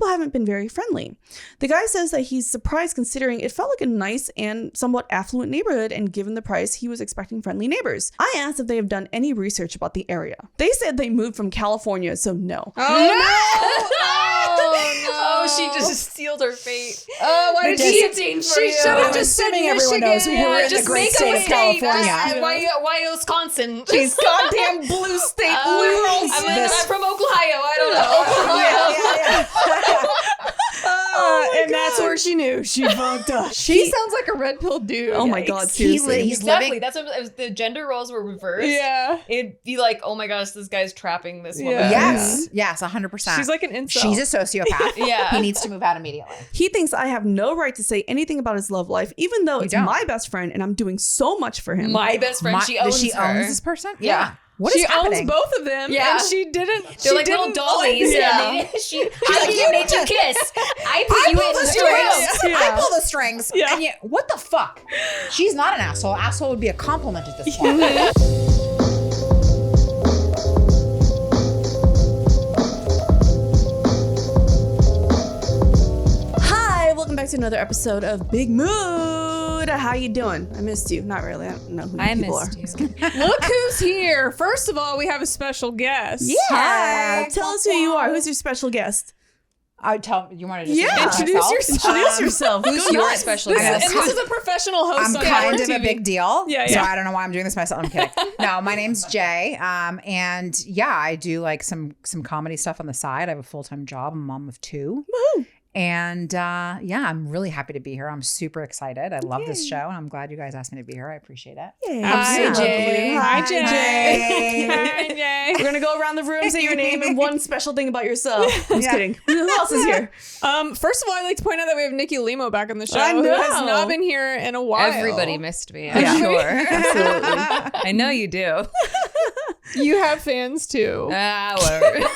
people haven't been very friendly. The guy says that he's surprised considering it felt like a nice and somewhat affluent neighborhood, and given the price, he was expecting friendly neighbors. I asked if they have done any research about the area. They said they moved from California, so no. Oh, she just sealed her fate. Oh, why did she should have just said Assuming everyone knows we were in the great state of California. Why Wisconsin? These goddamn blue state liberals. I'm from Ohio. I don't know. And that's where she knew she fucked up. She sounds like a red pill dude. Oh my God, seriously. He's Exactly. living. That's what, if the gender roles were reversed. Yeah. It'd be like, oh my gosh, this guy's trapping this woman. Yeah. Yes, 100%. She's like an incel. She's a sociopath. Yeah. He needs to move out immediately. He thinks I have no right to say anything about his love life, even though it's my best friend and I'm doing so much for him. My best friend, she owns her. This person? Yeah. What is happening? She owns both of them. Yeah. And she didn't. They're like little dollies. Yeah. How did you make you kiss? I put you in the strings. I pull the strings. Yeah. And yet, what the fuck? She's not an asshole. Asshole would be a compliment at this point. Hi, welcome back to another episode of Big Mood. How you doing? I missed you. Not really. I don't know who you people are. Look who's here. First of all, we have a special guest. Yeah. Hi. Tell us who you are. Who's your special guest? I would tell you want to just Introduce yourself. Who's your special guest? And this is a professional host. I'm kind of a big deal. Yeah. So I don't know why I'm doing this myself. I'm kidding. No, my name's Jay. And yeah, I do like some comedy stuff on the side. I have a full-time job. I'm a mom of 2. Woohoo. And yeah, I'm really happy to be here. I'm super excited. I love this show, and I'm glad you guys asked me to be here. I appreciate it. Yay. Hi, Jay. Hi, Jay. Jay. Hi, Jay. We're going to go around the room, say your name and one special thing about yourself. I'm just kidding. Who else is here? First of all, I'd like to point out that we have Nikki Limo back on the show. I know. Who has not been here in a while. Everybody missed me, I'm sure. Absolutely. I know you do. You have fans too. Whatever.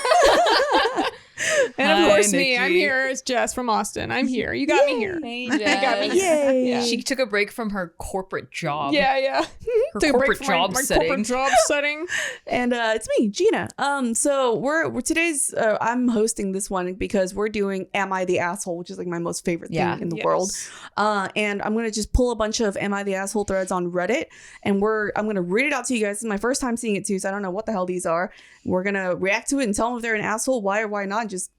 And of Hi, course, Nikki. me. I'm here. It's Jess from Austin. I'm here. You got me here. Hey, You got me Jess. here. Yay. Yeah. She took a break from her corporate job. Yeah. Her Took a break corporate from job my setting. corporate job setting. And it's me, Gina. So we're today's I'm hosting this one because we're doing Am I the Asshole, which is like my most favorite thing in the world. And I'm gonna just pull a bunch of Am I the Asshole threads on Reddit, and I'm gonna read it out to you guys. This is my first time seeing it too, so I don't know what the hell these are. We're gonna react to it and tell them if they're an asshole, why or why not. Just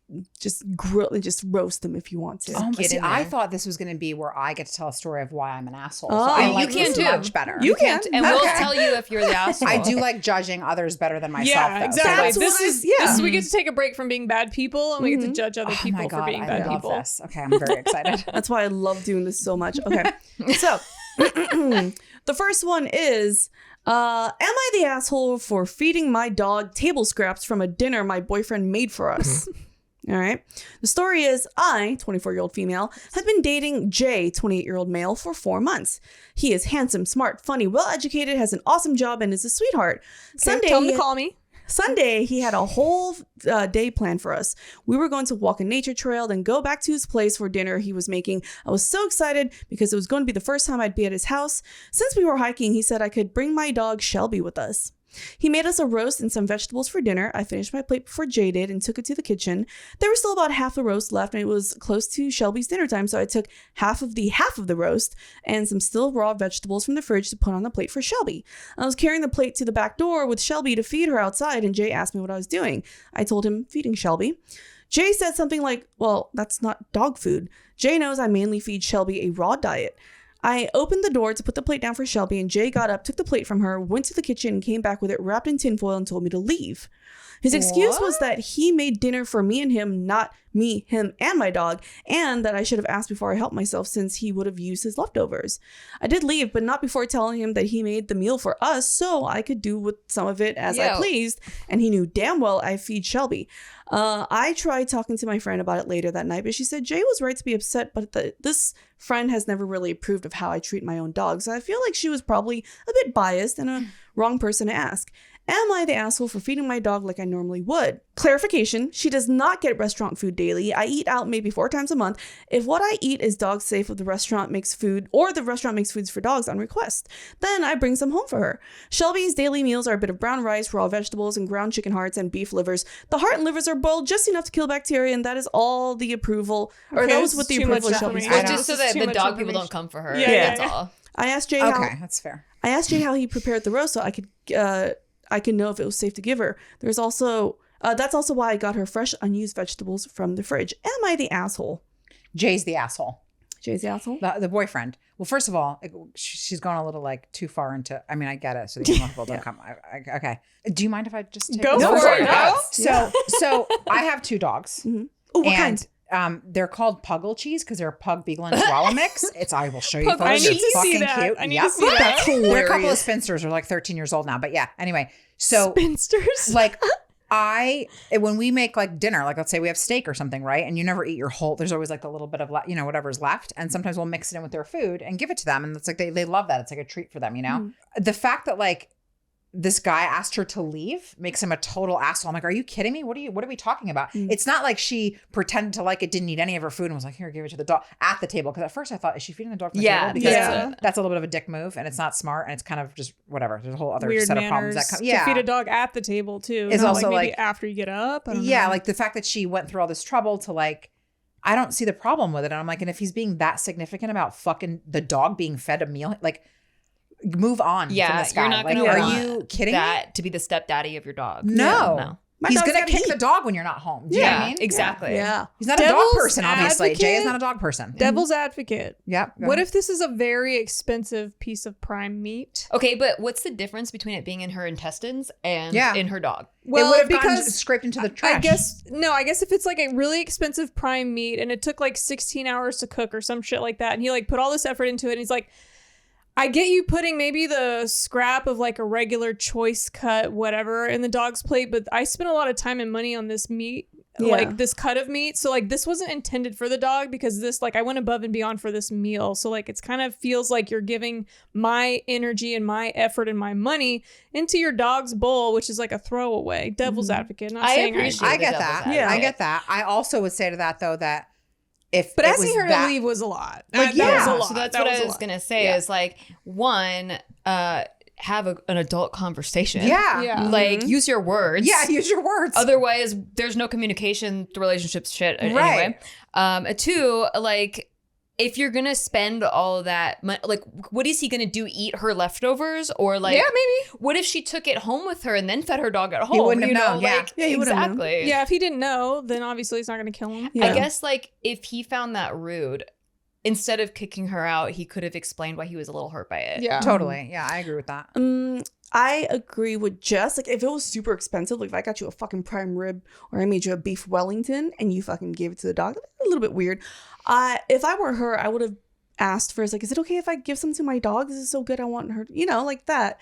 roast them if you want to. See, I thought this was going to be where I get to tell a story of why I'm an asshole. Oh, so I you like can this too. much better. You can, And we'll tell you if you're the asshole. I do like judging others better than myself. Yeah, though. exactly. That's This what is we get to take a be being bad people, and we get to judge other Oh people my God, for being I bad love people. this. Okay, I'm very excited. That's why I love doing this so much. Okay, so the first one is, am I the asshole for feeding my dog table scraps from a dinner my boyfriend made for us? All right. The story is I, 24-year-old female, have been dating Jay, 28-year-old male, for 4 months. He is handsome, smart, funny, well-educated, has an awesome job, and is a sweetheart. Tell him to call me. Sunday, he had a whole day planned for us. We were going to walk a nature trail, then go back to his place for dinner he was making. I was so excited because it was going to be the first time I'd be at his house. Since we were hiking, he said I could bring my dog Shelby with us. He made us a roast and some vegetables for dinner. I finished my plate before Jay did and took it to the kitchen. There was still about half the roast left, and it was close to Shelby's dinner time, so I took half of the roast and some still raw vegetables from the fridge to put on the plate for Shelby. I was carrying the plate to the back door with Shelby to feed her outside, and Jay asked me what I was doing. I told him feeding Shelby. Jay said something like, well, that's not dog food. Jay knows I mainly feed Shelby a raw diet. I opened the door to put the plate down for Shelby, and Jay got up, took the plate from her, went to the kitchen, and came back with it wrapped in tinfoil and told me to leave. His excuse was that he made dinner for me and him, not me, him, and my dog, and that I should have asked before I helped myself since he would have used his leftovers. I did leave, but not before telling him that he made the meal for us so I could do with some of it as I pleased, and he knew damn well I feed Shelby. I tried talking to my friend about it later that night, but she said Jay was right to be upset, but this friend has never really approved of how I treat my own dog, so I feel like she was probably a bit biased and a wrong person to ask. Am I the asshole for feeding my dog like I normally would? Clarification, she does not get restaurant food daily. I eat out maybe 4 times a month. If what I eat is dog safe, if the restaurant makes food or the restaurant makes foods for dogs on request, then I bring some home for her. Shelby's daily meals are a bit of brown rice, raw vegetables, and ground chicken hearts and beef livers. The heart and livers are boiled just enough to kill bacteria, and that is all the approval, or that was what the approval of Shelby's. It's just so that the dog people don't come for her. Yeah. That's all. I asked Jay that's fair. I asked Jay how he prepared the roast so I could know if it was safe to give her. There's also that's also why I got her fresh unused vegetables from the fridge. Am I the asshole? Jay's the asshole. Jay's the asshole? The boyfriend. Well, first of all, she's gone a little like too far into. I mean, I get it. So the people don't come. Okay. Do you mind if I just take Go this? for it. No? So I have 2 dogs. Mm-hmm. Oh, what kind? They're called Puggle Cheese because they're a Pug Beagle and Chihuahua mix. I will show you photos. I need It's to see fucking that. cute. I need Yep. to see that. That's hilarious. They're a couple of spinsters. They're like 13 years old now. But yeah. Anyway, so Spinsters. like when we make like dinner, like let's say we have steak or something, right? And you never eat your whole, there's always like a little bit of, whatever's left. And sometimes we'll mix it in with their food and give it to them. And it's like, they love that. It's like a treat for them, The fact that like this guy asked her to leave makes him a total asshole. I'm like, are you kidding me? What are we talking about? It's not like she pretended to like it, didn't eat any of her food and was like, here, give it to the dog at the table. Because at first I thought, is she feeding the dog from the table? Because that's a little bit of a dick move and it's not smart and it's kind of just whatever. There's a whole other Weird set of problems that come. to feed a dog at the table too. It's Not also maybe like after you get up. I don't know. like the fact that she went through all this trouble to like, I don't see the problem with it. And I'm like, and if he's being that significant about fucking the dog being fed a meal, like move on from this guy. You're not like, gonna are want you kidding that me? to be the stepdaddy of your dog. No. My He's dog's gonna gotta kick eat. the dog when you're not home. Do you know what I mean? Exactly. Yeah. He's not a dog Devil's person, obviously. Jay is advocate. not a dog person. Devil's advocate. Yep. What if this is a very expensive piece of prime meat? Okay, but what's the difference between it being in her intestines and in her dog? Well, it would have gotten scraped into the trash. I guess if it's like a really expensive prime meat and it took like 16 hours to cook or some shit like that, and he like put all this effort into it, and he's like, I get you putting maybe the scrap of like a regular choice cut, whatever, in the dog's plate, but I spent a lot of time and money on this meat, like this cut of meat. So like this wasn't intended for the dog because this, like I went above and beyond for this meal. So like it's kind of feels like you're giving my energy and my effort and my money into your dog's bowl, which is like a throwaway. Devil's advocate. Not saying appreciate I get that. Yeah. I get that. I also would say to that though that but asking her to leave was a lot. Like, that was a lot. So that's That what was I a was lot. gonna say is like, one, have an adult conversation. Yeah. Like use your words. Yeah, use your words. Otherwise, there's no communication. The relationship's shit Right. anyway. 2, like, if you're gonna spend all that money, like, what is he gonna do? Eat her leftovers, or like, maybe. What if she took it home with her and then fed her dog at home? He wouldn't have you know, known, yeah. like, Yeah, he wouldn't have known. exactly. Yeah, if he didn't know, then obviously it's not going to kill him. Yeah. I guess like if he found that rude, instead of kicking her out, he could have explained why he was a little hurt by it. Yeah. Totally. Yeah, I agree with that. I agree with Jess. Like, if it was super expensive, like if I got you a fucking prime rib or I made you a beef Wellington and you fucking gave it to the dog, a little bit weird. If I were her, I would have asked first, like, is it okay if I give some to my dog? This is so good. I want her, like that.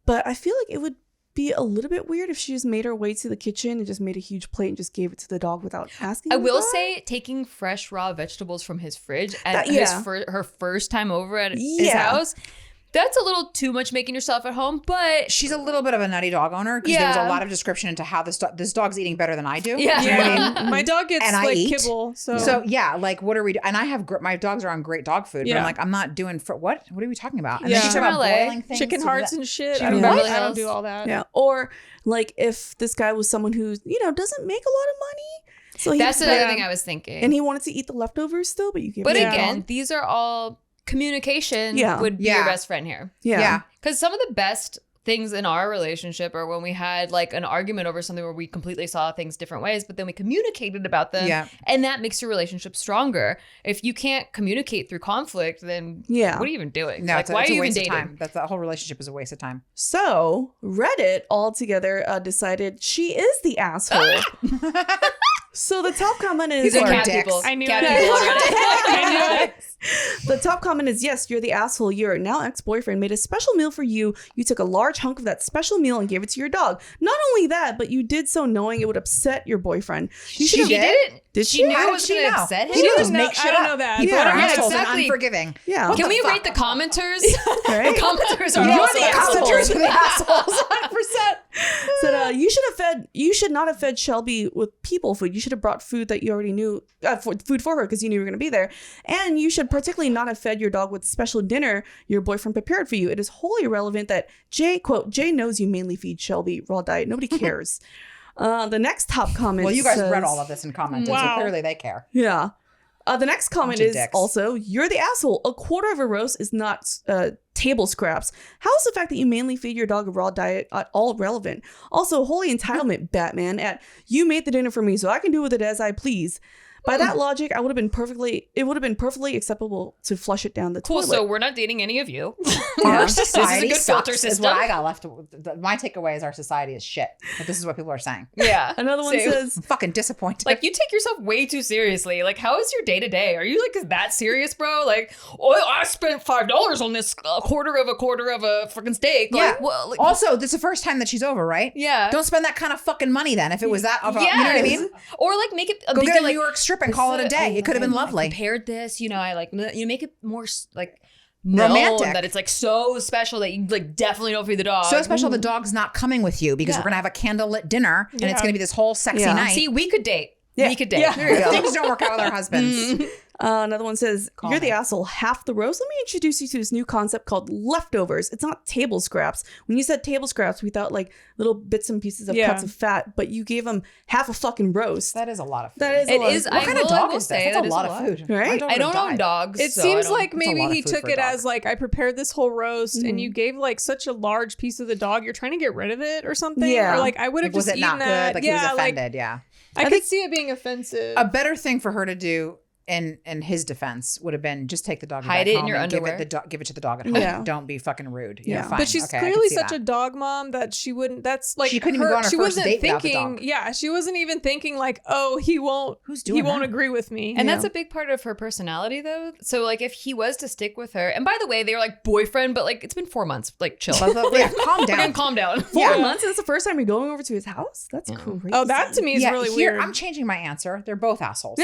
But I feel like it would be a little bit weird if she just made her way to the kitchen and just made a huge plate and just gave it to the dog without asking. I the will dog. say, taking fresh raw vegetables from his fridge That- at yeah. her first time over at his Yeah. house, that's a little too much making yourself at home. But She's a little bit of a nutty dog owner because there was Yeah. a lot of description into how this dog's eating better than I do. Yeah. You know what I mean? My dog gets And I like eat. kibble. So yeah, like what are we doing? And I have my dogs are on great dog food, but Yeah. I'm like, I'm not doing what are we talking about? And Yeah. then she's She's talking from about LA. boiling things. chicken to hearts that. and shit. She's I from don't, Beverly I don't Hills. do all that. Yeah. Or like if this guy was someone who, doesn't make a lot of money. So that's another thing I was thinking. And he wanted to eat the leftovers still, but you gave But it to the again, dog. these are all communication Yeah. would be Yeah. your best friend here. Yeah. Because some of the best things in our relationship are when we had like an argument over something where we completely saw things different ways, but then we communicated about them. Yeah. And that makes your relationship stronger. If you can't communicate through conflict, then Yeah. what are you even doing? No, like, it's a, why it's are a you even waste of dating? time. That's the whole relationship is a waste of time. So Reddit altogether decided she is the asshole. So the top comment is These are Or cat dicks. people. I knew cat it. people already. I knew it. the top comment is, yes, you're the asshole. Your now ex-boyfriend made a special meal for you. You took a large hunk of that special meal and gave it to your dog. Not only that, but you did so knowing it would upset your boyfriend. You She should have didn't. Did She she? knew How it did was she going to know? upset him. He didn't just know- make shit I don't up. know that. Yeah. But I'm Yeah, Assholes and exactly. unforgiving. Yeah. What Can the we fuck? rate the commenters? Right? The commenters are You're also the assholes. commenters are the assholes, 100%. Said you should not have fed Shelby with people food. You should have brought food that you already knew, food for her because you knew you were going to be there. And you should particularly not have fed your dog with special dinner your boyfriend prepared for you. It is wholly irrelevant that Jay knows you mainly feed Shelby raw diet. Nobody cares. The next top comment. Well, you guys says, read all of this and commented, Wow. so clearly they care. Yeah. The next comment Bunch of is dicks. also, you're the asshole. A quarter of a roast is not table scraps. How is the fact that you mainly feed your dog a raw diet at all relevant? Also, holy entitlement, Batman, at you made the dinner for me so I can do with it as I please. By that logic, it would have been perfectly acceptable to flush it down the Cool. toilet. So we're not dating any of you. Our This is a society good sucks, filter is system. what I got left. My takeaway is our society is shit. But this is what people are saying. Yeah. Another one Same. says, I'm fucking disappointed. Like, you take yourself way too seriously. Like, how is your day to day? Are you like that serious, bro? Like, oh, I spent $5 on this quarter of a freaking steak. yeah. Like, well, like, Also, this is the first time that she's over, right? yeah. Don't spend that kind of fucking money then. If it was that of a, you know what I mean? Or like make it a Go big get deal, a like, New York strip and call it a this, day. It could have been lovely. I prepared this, you know. I like you make it more like known Romantic. that it's like so special that you like definitely don't feed the dog. So special the dog's not coming with you because Yeah. we're going to have a candlelit dinner and Yeah. it's going to be this whole sexy Yeah. night. See, we could date. Yeah. We could date. Yeah. there you go. Things don't work out with our husbands. Another one says, Call you're the me. asshole. Half the roast. Let me introduce you to this new concept called leftovers. It's not table scraps. When you said table scraps, we thought like little bits and pieces of Yeah. cuts of fat, but you gave them half a fucking roast. That is a lot of food. That is a It lot. is- Of, What I kind of will- I dog will is say this? That's that a is lot a of lot. food. Right? My I dog don't would own die. dogs. It so seems I don't- like That's a maybe lot of he food took for a it dog. as like I prepared this whole roast and you gave like such a large piece of the dog. You're trying to get rid of it or something. Yeah. Or like I would have Like, was just it eaten not that. good? Like yeah, he was like offended. Yeah. I could see it being offensive. A better thing for her to do in his defense would have been just take the dog Hide back it in home your and underwear. give it to the dog at home. Yeah. Don't be fucking rude. Yeah. Yeah, fine. But she's Okay, I can clearly see such that. a dog mom that she wouldn't. That's like She couldn't even go on her she first wasn't date without the thinking. dog. Yeah, she wasn't even thinking like, oh, he won't. Who's He doing won't that? agree with me. And Yeah. that's a big part of her personality, though. So, like, if he was to stick with her, and by the way, they were like boyfriend, but like it's been 4 months. Like, chill. Yeah, calm down. Fucking calm down. 4 months and it's the first time you're going over to his house? That's crazy. Oh, that to me is Yeah, really here, weird. I'm changing my answer. They're both assholes.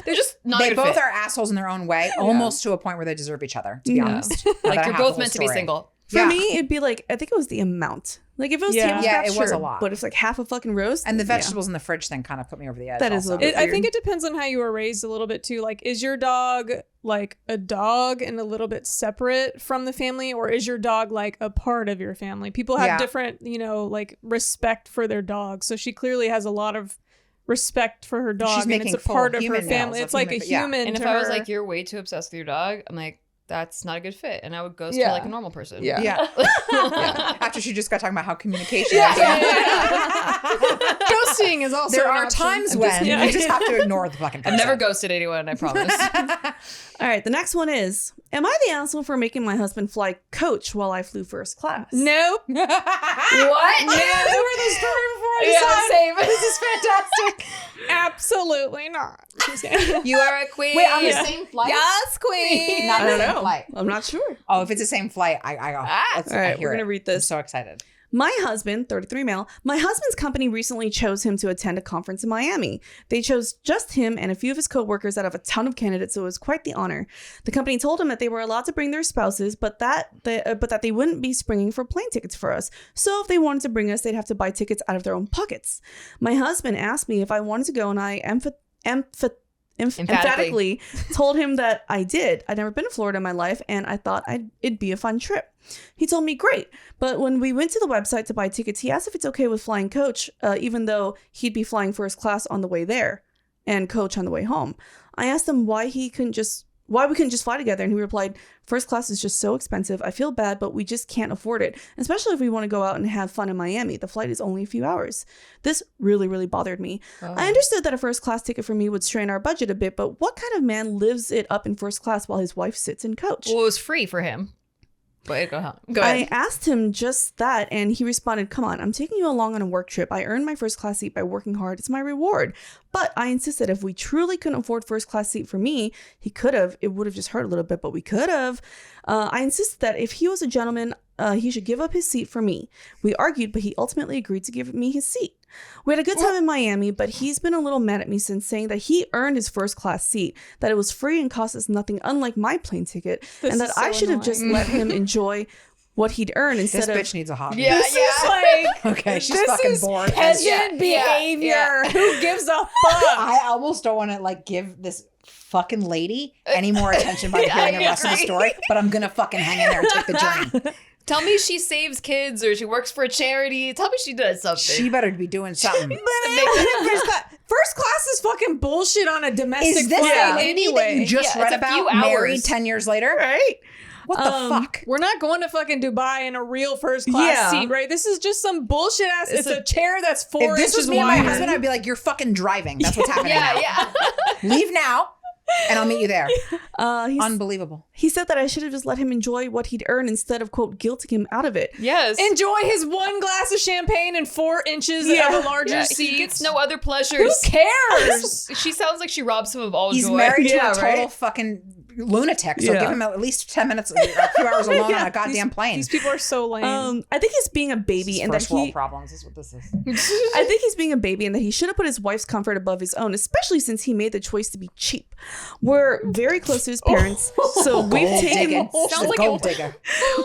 They're just not. They a good both fit. are assholes in their own way, almost to a point where they deserve each other, to be honest. Now that Like I you're have the both whole meant to be story. single. For Yeah. me, it'd be like, I think it was the amount. Like if it was Yeah. table Yeah, scraps, it was sure, a lot. But if like half a fucking roast. And the yeah. vegetables in the fridge thing kind of put me over the edge. That is a also. little bit I think it depends on how you were raised a little bit too. Like, is your dog like a dog and a little bit separate from the family, or is your dog like a part of your family? People have Yeah. different, like respect for their dog. So she clearly has a lot of respect for her dog, and making it's a full part of her human family. meals It's of like human- a yeah. human. And if to I was her. like, you're way too obsessed with your dog, I'm like, that's not a good fit. And I would ghost Yeah. her like a normal person. Yeah. Yeah. Yeah. After she just got talking about how communication is. ghosting is also There an are option. times I'm when just- you just have to ignore the fucking person. I've never ghosted anyone, I promise. All right, the next one is, am I the asshole for making my husband fly coach while I flew first class? Nope. What? Yeah, you heard the story before I Yeah, same. This is fantastic. Absolutely not. Just kidding. You are a queen. Wait, on the Yeah. same flight? Yes, queen. Not I the don't same know. flight. I'm not sure. Oh, if it's the same flight, I Ah. All right, we're going to read I'm this. so excited. My husband, 33 male, my husband's company recently chose him to attend a conference in Miami. They chose just him and a few of his coworkers out of a ton of candidates, so it was quite the honor. The company told him that they were allowed to bring their spouses, but that they wouldn't be springing for plane tickets for us. So if they wanted to bring us, they'd have to buy tickets out of their own pockets. My husband asked me if I wanted to go, and I emphatically told him that I did. I'd never been to Florida in my life, and I thought it'd be a fun trip. He told me great, but when we went to the website to buy tickets, he asked if it's okay with flying coach, even though he'd be flying first class on the way there and coach on the way home. I asked him why we couldn't just fly together, and he replied, first class is just so expensive. I feel bad, but we just can't afford it, especially if we want to go out and have fun in Miami. The flight is only a few hours. This really, really bothered me. I understood that a first class ticket for me would strain our budget a bit, but what kind of man lives it up in first class while his wife sits in coach? Well, it was free for him. But go ahead. I asked him just that, and he responded, come on, I'm taking you along on a work trip. I earned my first class seat by working hard. It's my reward. But I insisted if we truly couldn't afford first class seat for me, he could have. It would have just hurt a little bit, but we could have. I insisted that if he was a gentleman, he should give up his seat for me. We argued, but he ultimately agreed to give me his seat. We had a good time in Miami, but he's been a little mad at me since, saying that he earned his first class seat, that it was free and cost us nothing, unlike my plane ticket, and that I should have just let him enjoy what he'd earn instead This of... bitch needs a hobby. Yeah, This is like Okay, she's this fucking is bored. peasant behavior. yeah. Who gives a fuck? I almost don't want to like give this fucking lady any more attention by hearing the rest of the story, but I'm gonna fucking hang in there and take the journey. Tell me she saves kids or she works for a charity. Tell me she does something. She better be doing something. First class is fucking bullshit on a domestic Is this flight the lady anyway. that you just Yeah, read it's a few about married hours. 10 years later? Right? What the fuck? We're not going to fucking Dubai in a real first class Yeah. seat, right? This is just some bullshit ass. It's a chair that's 4 If this inches was me and my wide. husband, I'd be like, you're fucking driving. That's what's happening now. yeah. Leave now, and I'll meet you there. He's Unbelievable. He said that I should have just let him enjoy what he'd earned instead of, quote, guilting him out of it. Yes. Enjoy his 1 glass of champagne and 4 inches of a larger Yeah, seat. he gets no other pleasures. Who cares? She sounds like she robs him of all He's joy. married to Yeah, a total right? fucking lunatic. So Yeah. give him at least 10 minutes, a few hours alone on a goddamn plane. These people are so lame. I think he's being a baby and that First world he... problems is what this is. I think he's being a baby and that he should have put his wife's comfort above his own, especially since he made the choice to be cheap. We're very close to his parents, so we've Gold taken... digging. She's Sounds a like gold it- digger.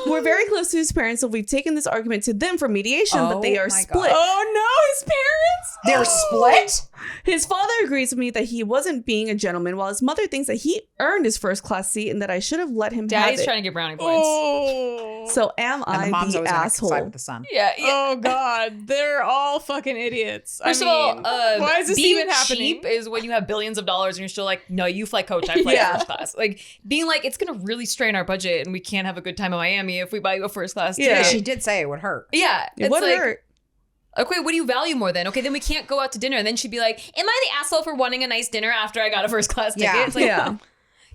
We're very close to his parents, so we've taken this argument to them for mediation, but they Oh are my split. God. Oh no, his parents? They're split? His father agrees with me that he wasn't being a gentleman, while his mother thinks that he earned his first class seat and that I should have let him Daddy's have it. trying to get brownie points. Oh. So am And I the mom's the always on the side asshole? with the son. Yeah. Oh god, they're all fucking idiots. First I of all, mean, why is this being even happening? cheap is when you have billions of dollars and you're still like, no, you fly coach, I fly first class. Like being like, it's gonna really strain our budget and we can't have a good time in Miami if we buy you a first class Yeah. ticket. She did say it would hurt. Yeah, It it's would like, hurt. okay, what do you value more then? Okay, then we can't go out to dinner. And then she'd be like, am I the asshole for wanting a nice dinner after I got a first class ticket? Yeah. It's like, Yeah.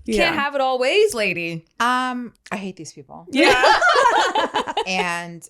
you can't have it all ways, lady. I hate these people. Yeah. And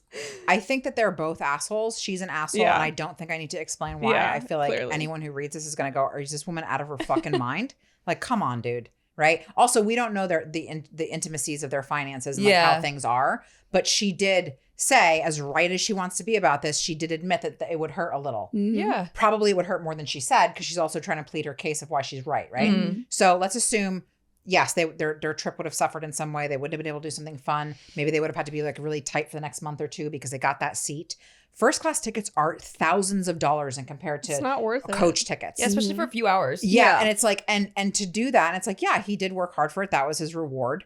I think that they're both assholes. She's an asshole, Yeah. and I don't think I need to explain why. Yeah, I feel like clearly. anyone who reads this is going to go, is this woman out of her fucking mind? Like, come on, dude. Right? Also, we don't know the intimacies of their finances and like Yeah. how things are. But she did say, as right as she wants to be about this, she did admit that it would hurt a little. Yeah. Probably would hurt more than she said because she's also trying to plead her case of why she's right. Mm. So let's assume, yes, their trip would have suffered in some way. They wouldn't have been able to do something fun. Maybe they would have had to be like really tight for the next month or two because they got that seat. First class tickets are thousands of dollars and compared It's to not worth it. coach tickets. Yeah, especially for a few hours. Yeah, and it's like, and to do that, and it's like, yeah, he did work hard for it. That was his reward.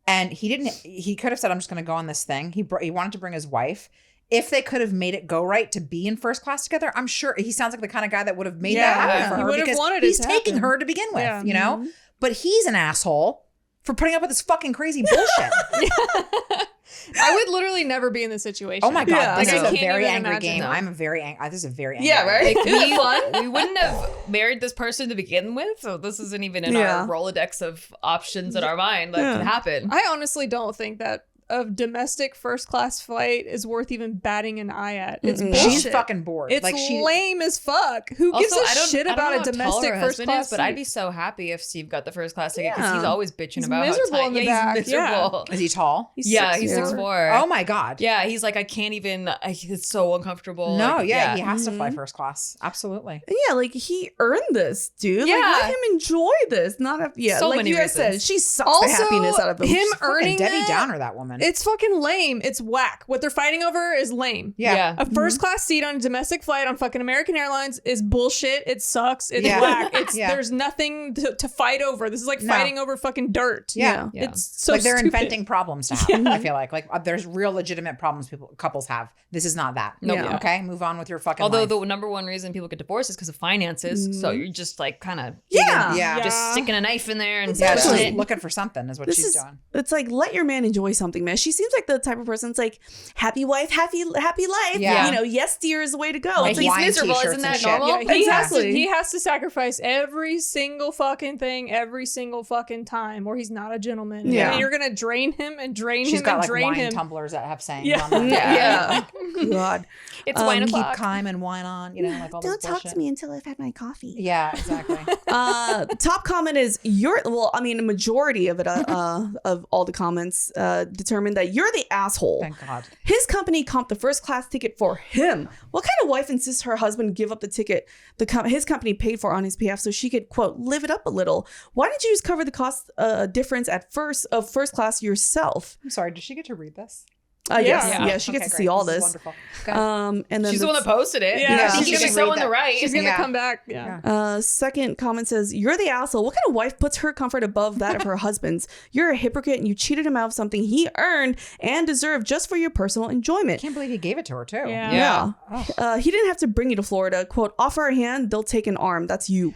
And he could have said, I'm just going to go on this thing. He wanted to bring his wife. If they could have made it go right to be in first class together, I'm sure he sounds like the kind of guy that would have made that happen for He her would have because wanted it he's to taking happen. her to begin with, Yeah. you know? But he's an asshole for putting up with this fucking crazy bullshit. I would literally never be in this situation. Oh my God, Yeah. this Like, is I a can't very even angry imagine game. that. I'm a very angry. This is a very angry Yeah, game. right? Isn't that fun? We wouldn't have married this person to begin with, so this isn't even in Yeah. our Rolodex of options in our mind that Yeah. could happen. I honestly don't think that a domestic first class flight is worth even batting an eye at. It's Mm-mm. bullshit. She's fucking bored. It's like she lame as fuck. Who gives Also, a shit I don't about know a how tall domestic her first husband class is, but I'd seat? be so happy if Steve got the first class ticket because Yeah. he's always bitching He's about miserable how tight. in the Yeah, back, he's miserable. Is he tall? He's Yeah, he's 6'4". 6'4". Oh my God. Yeah, he's like, I can't even. It's so uncomfortable. No, Like, yeah, he has to fly first class. Absolutely. Yeah, like he earned this, dude. Yeah. Like, let him enjoy this. Not a, yeah, So like many you guys said, reasons. she sucks Also, the happiness out of him. him Fucking earning Debbie that, Downer, that woman. It's fucking lame. It's whack. What they're fighting over is lame. yeah. A first class seat on a domestic flight on fucking American Airlines is bullshit. It sucks. It's Yeah. whack. It's Yeah. there's nothing to fight over. This is like No. fighting over fucking dirt. Yeah. Yeah. It's so like they're stupid. inventing problems to have. I feel like there's real legitimate problems couples have. This is not that. Nope. Yeah. Okay, move on with your fucking Although life. the number one reason people get divorced is because of finances. So you're just like kind of Yeah. Yeah. just sticking a knife in there and yeah, pushing she's it. looking for something is what This she's is, doing. it's like, let your man enjoy something, man. She seems like the type of person that's like, happy wife, happy life. Yeah. You know, yes, dear is the way to go. Like It's like, He's wine miserable. t-shirts Isn't and that shit. normal? Yeah, Exactly. he has to sacrifice every single fucking thing every single fucking time, or he's not a gentleman. Yeah. And you're gonna drain him and drain She's him got and like drain wine him. tumblers that have sayings Yeah. on them. yeah. God. It's Um, wine Keep o'clock. calm and wine on. You know, like all this Don't talk bullshit. to me until I've had my coffee. Yeah, exactly. Top comment is a majority of it of all the comments determined determined that you're the asshole. Thank God. His company comped the first class ticket for him. What kind of wife insists her husband give up the ticket his company paid for on his behalf so she could, quote, live it up a little? Why didn't you just cover the cost difference of first class yourself? I'm sorry. Did she get to read this? Yes. Yeah. Yeah, she gets Okay, to great. see all This this. is wonderful. And then She's the one that posted it. Yeah. I think She's she's gonna so read on the that. right. She's gonna Yeah. come back. Yeah. Second comment says, you're the asshole. What kind of wife puts her comfort above that of her husband's? You're a hypocrite and you cheated him out of something he earned and deserved just for your personal enjoyment. I can't believe he gave it to her too. Yeah. He didn't have to bring you to Florida. Quote, offer a hand, they'll take an arm. That's you.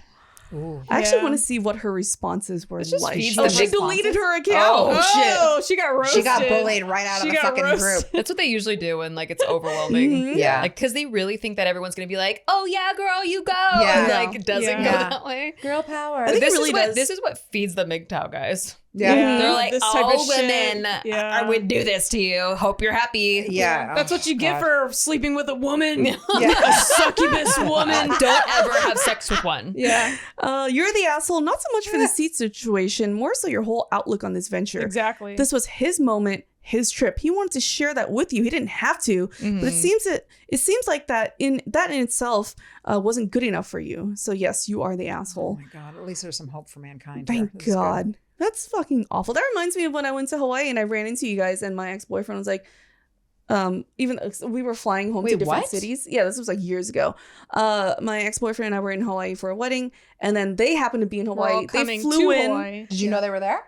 Ooh. I actually Yeah. want to see what her responses were This just like. feeds Oh, the she big deleted her account. Oh, she got roasted. She got bullied right out of She the got fucking roasted. group. That's what they usually do when like it's overwhelming. Yeah. Like, because they really think that everyone's gonna be like, "Oh yeah, girl, you go." Yeah. And, like, it doesn't Yeah. go Yeah. that way. Girl power. I think This it really is what does. this is what feeds the MGTOW guys. Yeah. They're like, This type of "All shit. women Yeah. would do this to you. Hope you're happy." Yeah. That's what you get for sleeping with a woman. Yeah. A succubus woman. Don't ever have sex with one. Yeah, You're the asshole. Not so much for the seat situation, more so your whole outlook on this venture. exactly. This was his moment, his trip. He wanted to share that with you. He didn't have to, but it seems like that in itself wasn't good enough for you. So yes, you are the Oh asshole. my God. At least there's some hope for mankind. here. Thank This is good. God. That's fucking awful. That reminds me of when I went to Hawaii and I ran into you guys, and my ex-boyfriend was like, even we were flying home to Wait, different what? cities. Yeah, this was like years ago. My ex-boyfriend and I were in Hawaii for a wedding, and then they happened to be in We're all Hawaii. They coming flew to in. Hawaii. Did you know they were there?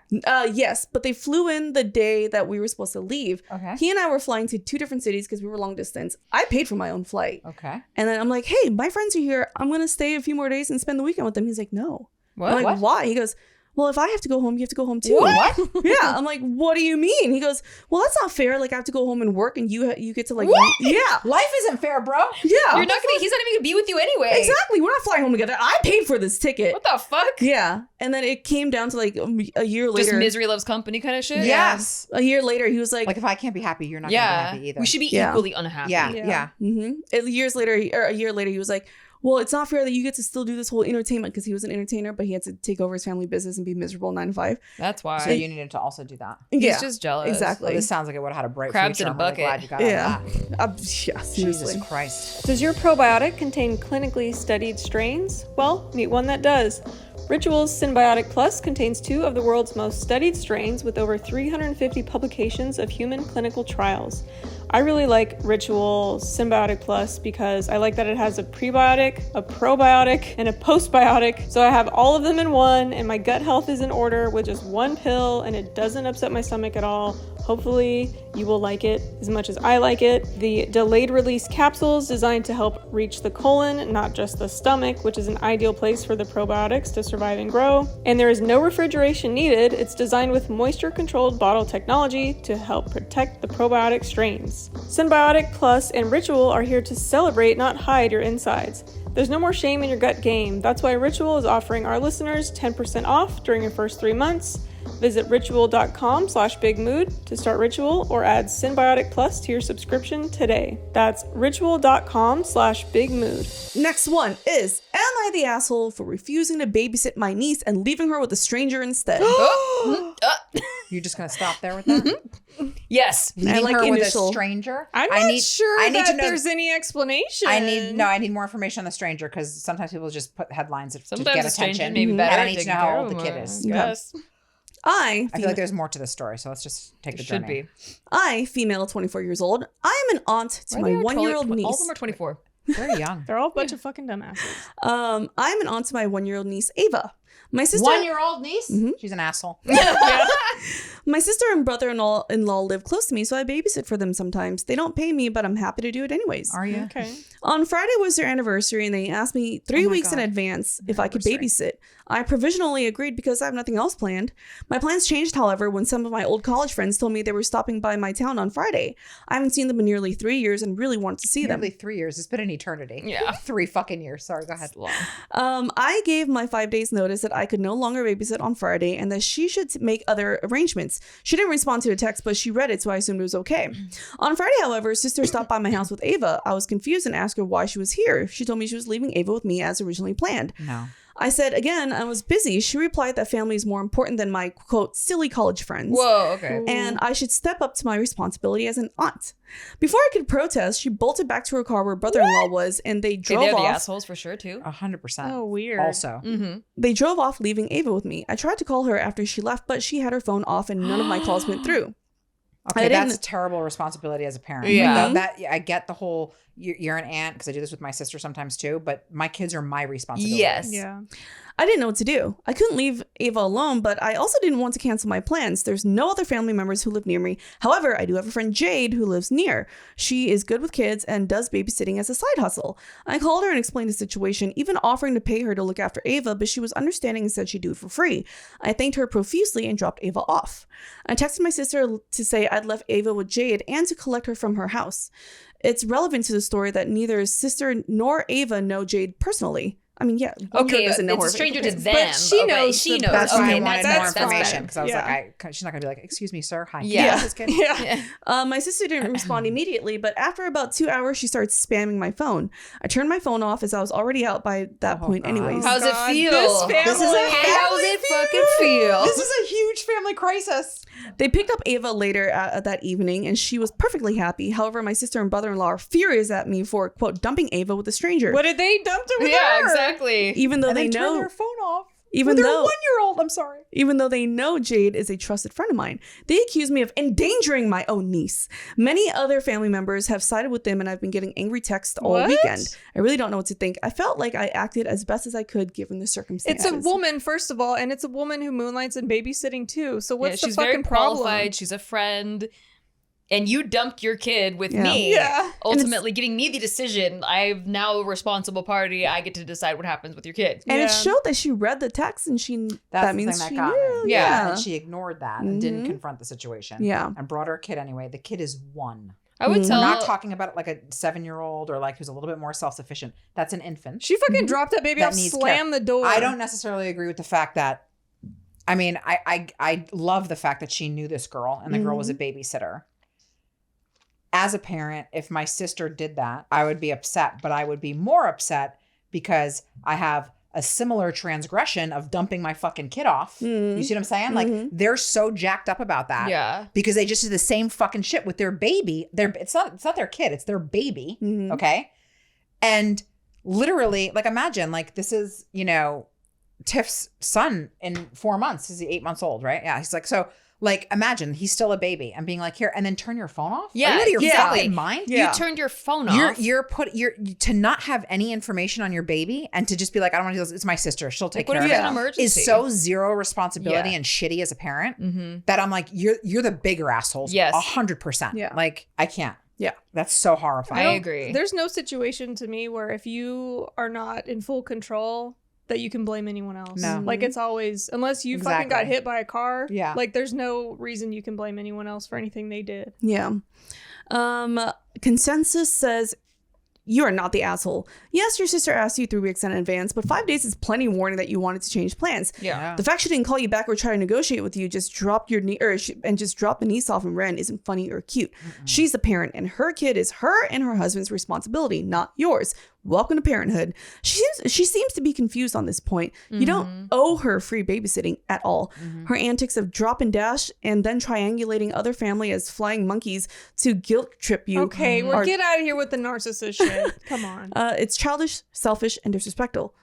Yes, but they flew in the day that we were supposed to leave. Okay. He and I were flying to two different cities because we were long distance. I paid for my own flight. Okay. And then I'm like, hey, my friends are here. I'm going to stay a few more days and spend the weekend with them. He's like, no. What? I'm like, why? He goes, well, if I have to go home, you have to go home too. What? Yeah. I'm like, what do you mean? He goes, well, that's not fair. Like, I have to go home and work and you get to like, What? yeah. Life isn't fair, bro. Yeah. You're not gonna. He's not even gonna be with you anyway. Exactly. We're not flying home together. I paid for this ticket. What the fuck? Yeah. And then it came down to like a year later. Just misery loves company kind of shit. Yes. A year later, he was like, Like if I can't be happy, you're not Yeah. gonna be happy either. We should be Yeah. equally unhappy. Yeah. Yeah. Yeah. a year later, he was like, well, it's not fair that you get to still do this whole entertainment, because he was an entertainer, but he had to take over his family business and be miserable 9 to 5. That's why. So you needed to also do that. He's just jealous. Exactly. Well, this sounds like it would have had a bright Crabs future. in a I'm really bucket. glad you got Yeah. out of that. Yeah, seriously. Jesus Christ. Does your probiotic contain clinically studied strains? Well, meet one that does. Ritual's Symbiotic Plus contains 2 of the world's most studied strains with over 350 publications of human clinical trials. I really like Ritual Symbiotic Plus because I like that it has a prebiotic, a probiotic, and a postbiotic. So I have all of them in one, and my gut health is in order with just one pill, and it doesn't upset my stomach at all. Hopefully you will like it as much as I like it. The delayed release capsules designed to help reach the colon, not just the stomach, which is an ideal place for the probiotics to survive and grow. And there is no refrigeration needed. It's designed with moisture controlled bottle technology to help protect the probiotic strains. Symbiotic Plus and Ritual are here to celebrate, not hide your insides. There's no more shame in your gut game. That's why Ritual is offering our listeners 10% off during your first 3 months. Visit ritual.com/bigmood to start Ritual or add Symbiotic Plus to your subscription today. That's ritual.com/bigmood. Next one is, am I the asshole for refusing to babysit my niece and leaving her with a stranger instead? You're just gonna stop there with that? Yes. Leaving like her initial. with a stranger? I'm not sure I need that to know. there's any explanation. I need more information on the stranger, because sometimes people just put headlines to Sometimes get a stranger attention. may be better and I at need to taking know how care old of the them, kid is. Yes. I I feel like there's more to this story, so let's just take the Should journey. be. I, female, 24 years old, I am an aunt to my 1-year-old niece. All of them are 24. Very young. They're all a bunch of fucking dumbasses. I'm an aunt to my 1-year-old niece, Ava. My sister, 1-year-old niece? She's an asshole. my sister and brother-in-law live close to me, so I babysit for them sometimes. They don't pay me, but I'm happy to do it anyways. Are you? Okay. On Friday was their anniversary, and they asked me 3 my weeks in God. advance if I could Anniversary. babysit. I provisionally agreed because I have nothing else planned. My plans changed, however, when some of my old college friends told me they were stopping by my town on Friday. I haven't seen them in nearly 3 years and really wanted to see them. Nearly 3 years. It's been an eternity. Yeah. 3 fucking years. Sorry, go ahead. I gave my 5 days notice that I could no longer babysit on Friday and that she should make other arrangements. She didn't respond to a text, but she read it, so I assumed it was okay. On Friday, however, sister stopped by my house with Ava. I was confused and asked her why she was here. She told me she was leaving Ava with me as originally planned. No. I said again, I was busy. She replied that family is more important than my, quote, silly college friends. Whoa, okay. And I should step up to my responsibility as an aunt. Before I could protest, she bolted back to her car where brother-in-law was, and they drove They're the off. assholes for sure, too. 100%. Oh, weird. Also. Mm-hmm. They drove off, leaving Ava with me. I tried to call her after she left, but she had her phone off and none of my calls went through. Okay, I that's a didn't- terrible responsibility as a parent. Yeah. Like, that I get the whole you're an aunt because I do this with my sister sometimes too, but my kids are my responsibility. Yes. Yeah. I didn't know what to do. I couldn't leave Ava alone, but I also didn't want to cancel my plans. There's no other family members who live near me. However, I do have a friend, Jade, who lives near. She is good with kids and does babysitting as a side hustle. I called her and explained the situation, even offering to pay her to look after Ava, but she was understanding and said she'd do it for free. I thanked her profusely and dropped Ava off. I texted my sister to say I'd left Ava with Jade and to collect her from her house. It's relevant to the story that neither sister nor Ava know Jade personally. I mean, yeah. Okay, doesn't know it's her a stranger to face. them. But she Okay, knows She the- knows. That's why Okay, I wanted that's more information better. because I was Yeah. like, she's not gonna be like, "Excuse me, sir. Hi." Yeah. Just kidding. Yeah. My sister didn't respond immediately, but after about 2 hours, she started spamming my phone. I turned my phone off as I was already out by that Oh, point God. anyways. How's it God, feel? this family- This is a How's it fucking feel? This is a huge family crisis. They picked up Ava later that evening, and she was perfectly happy. However, my sister and brother-in-law are furious at me for, quote, dumping Ava with a stranger. What did they dump her with Yeah, her? exactly. Even though And they then turn know... their phone off. Even With their though- 1-year-old, I'm sorry. Even though they know Jade is a trusted friend of mine, they accuse me of endangering my own niece. Many other family members have sided with them, and I've been getting angry texts all What? weekend. I really don't know what to think. I felt like I acted as best as I could given the circumstances. It's a woman, first of all, and it's a woman who moonlights in babysitting too. So what's Yeah, the she's fucking very problem? qualified. She's a friend. And you dumped your kid with Yeah. me. Yeah. Ultimately getting me the decision. I'm now a responsible party. I get to decide what happens with your kid. And Yeah. it showed that she read the text, and That's that the means thing she that got knew. me. Yeah. And she ignored that and didn't Mhm. confront the situation. Yeah. And brought her kid anyway. The kid is 1. I would Mhm. tell We're not talking about it like a 7-year-old or like who's a little bit more self-sufficient. That's an infant. She fucking dropped that baby That off, needs slammed the door. I don't necessarily agree with the fact that, I mean, I love the fact that she knew this girl and the girl was a babysitter. As a parent, if my sister did that, I would be upset, but I would be more upset because I have a similar transgression of dumping my fucking kid off. You see what I'm saying? Like, they're so jacked up about that. Yeah. Because they just do the same fucking shit with their baby. It's not their kid, it's their baby. Mhm. Okay. And literally, like, imagine, like, this is, Tiff's son in 4 months. He's 8 months old, right? Yeah. He's like, so, like, imagine he's still a baby and being like, here, and then turn your phone off. Yeah, Are you out of your exactly. fucking mind? Yeah. You turned your phone off. You're to not have any information on your baby and to just be like, I don't want to do this. It's my sister. She'll take What care if of it's it. an emergency? Is so zero responsibility Yeah. and shitty as a parent Mm-hmm. that I'm like, you're the bigger assholes. Yes. 100%. Yeah. Like, I can't. Yeah. That's so horrifying. I agree. There's no situation to me where if you are not in full control that you can blame anyone else. No. Like, it's always, unless you fucking got Exactly. hit by a car. Yeah. Like, there's no reason you can blame anyone else for anything they did. Yeah. Consensus says, you are not the asshole. Yes, your sister asked you 3 weeks in advance, but 5 days is plenty warning that you wanted to change plans. Yeah. The fact she didn't call you back or try to negotiate with you, just dropped your knee and just dropped the niece off and ran isn't funny or cute. She's the parent, and her kid is her and her husband's responsibility, not yours. Welcome to parenthood. She seems to be confused on this point. You don't owe her free babysitting at all. Her antics of drop and dash and then triangulating other family as flying monkeys to guilt trip you. Okay, are- get out of here with the narcissist shit. Come on. it's childish, selfish, and disrespectful.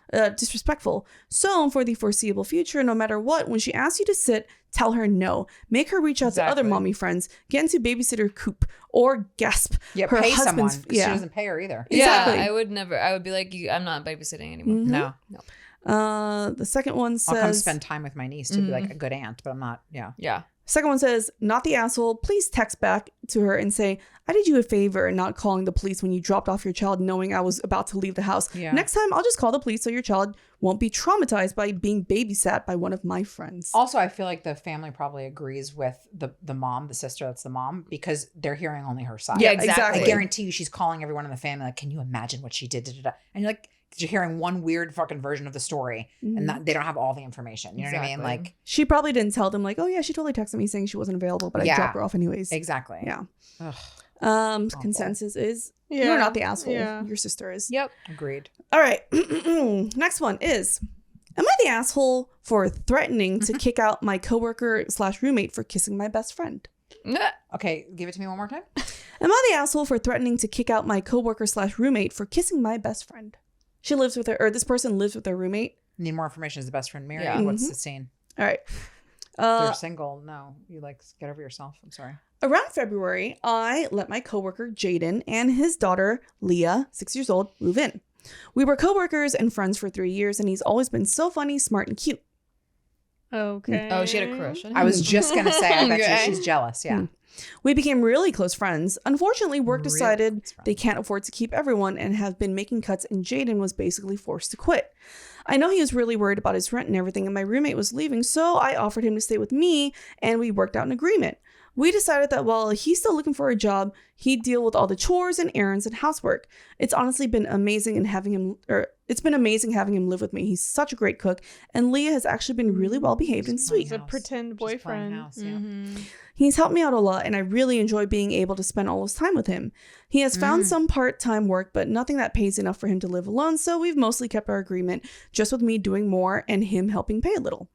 So, for the foreseeable future, no matter what, when she asks you to sit, tell her no. Make her reach out to other Exactly. mommy friends, get into babysitter coop, or gasp. Yeah, her pay someone. husband's- 'Cause she doesn't pay her either. Exactly. Yeah, I would never. I would be like, I'm not babysitting anymore. Mhm. No. The second one I'll come says, spend time with my niece to be like a good aunt, but I'm not. Yeah. Yeah. second one says, not the asshole. Please text back to her and say, I did you a favor in not calling the police when you dropped off your child knowing I was about to leave the house. Yeah. Next time, I'll just call the police so your child won't be traumatized by being babysat by one of my friends. Also, I feel like the family probably agrees with the mom, the sister that's the mom, because they're hearing only her side. Yeah, exactly. exactly. I guarantee you she's calling everyone in the family like, can you imagine what she did? Da, da, da. And you're like, 'cause you're hearing one weird fucking version of the story and not, they don't have all the information. You know what I mean? Exactly. Like, She probably didn't tell them like, oh yeah, she totally texted me saying she wasn't available, but I Yeah. dropped her off anyways. exactly. Yeah. Ugh, Consensus is Yeah. you're not the asshole. Yeah. Your sister is. Yep. agreed. All right. Next one is Am I the asshole for threatening to kick out my coworker/roommate for kissing my best friend? Okay, give it to me one more time. Am I the asshole for threatening to kick out my coworker/roommate for kissing my best friend? She lives with her, or this person lives with their roommate. Need more information. Is the best friend married? Yeah. What's the scene? All right. They're single. No, you like get over yourself. I'm sorry. Around February, I let my coworker Jaden and his daughter Leah, 6 years old, move in. We were coworkers and friends for 3 years, and he's always been so funny, smart, and cute. Okay. Oh, she had a crush on him. I was just gonna say. I bet Okay. you she's jealous. Yeah. We became really close friends. Unfortunately, work Really decided close friends. they can't afford to keep everyone and have been making cuts, and Jaden was basically forced to quit. I know he was really worried about his rent and everything, and my roommate was leaving, so I offered him to stay with me, and we worked out an agreement. We decided that while he's still looking for a job, he'd deal with all the chores and errands and housework. It's honestly been amazing having him live with me. He's such a great cook, and Leah has actually been really well behaved and sweet. He's a pretend boyfriend. House, yeah. Mm-hmm. He's helped me out a lot, and I really enjoy being able to spend all this time with him. He has found some part-time work, but nothing that pays enough for him to live alone, so we've mostly kept our agreement, just with me doing more and him helping pay a little.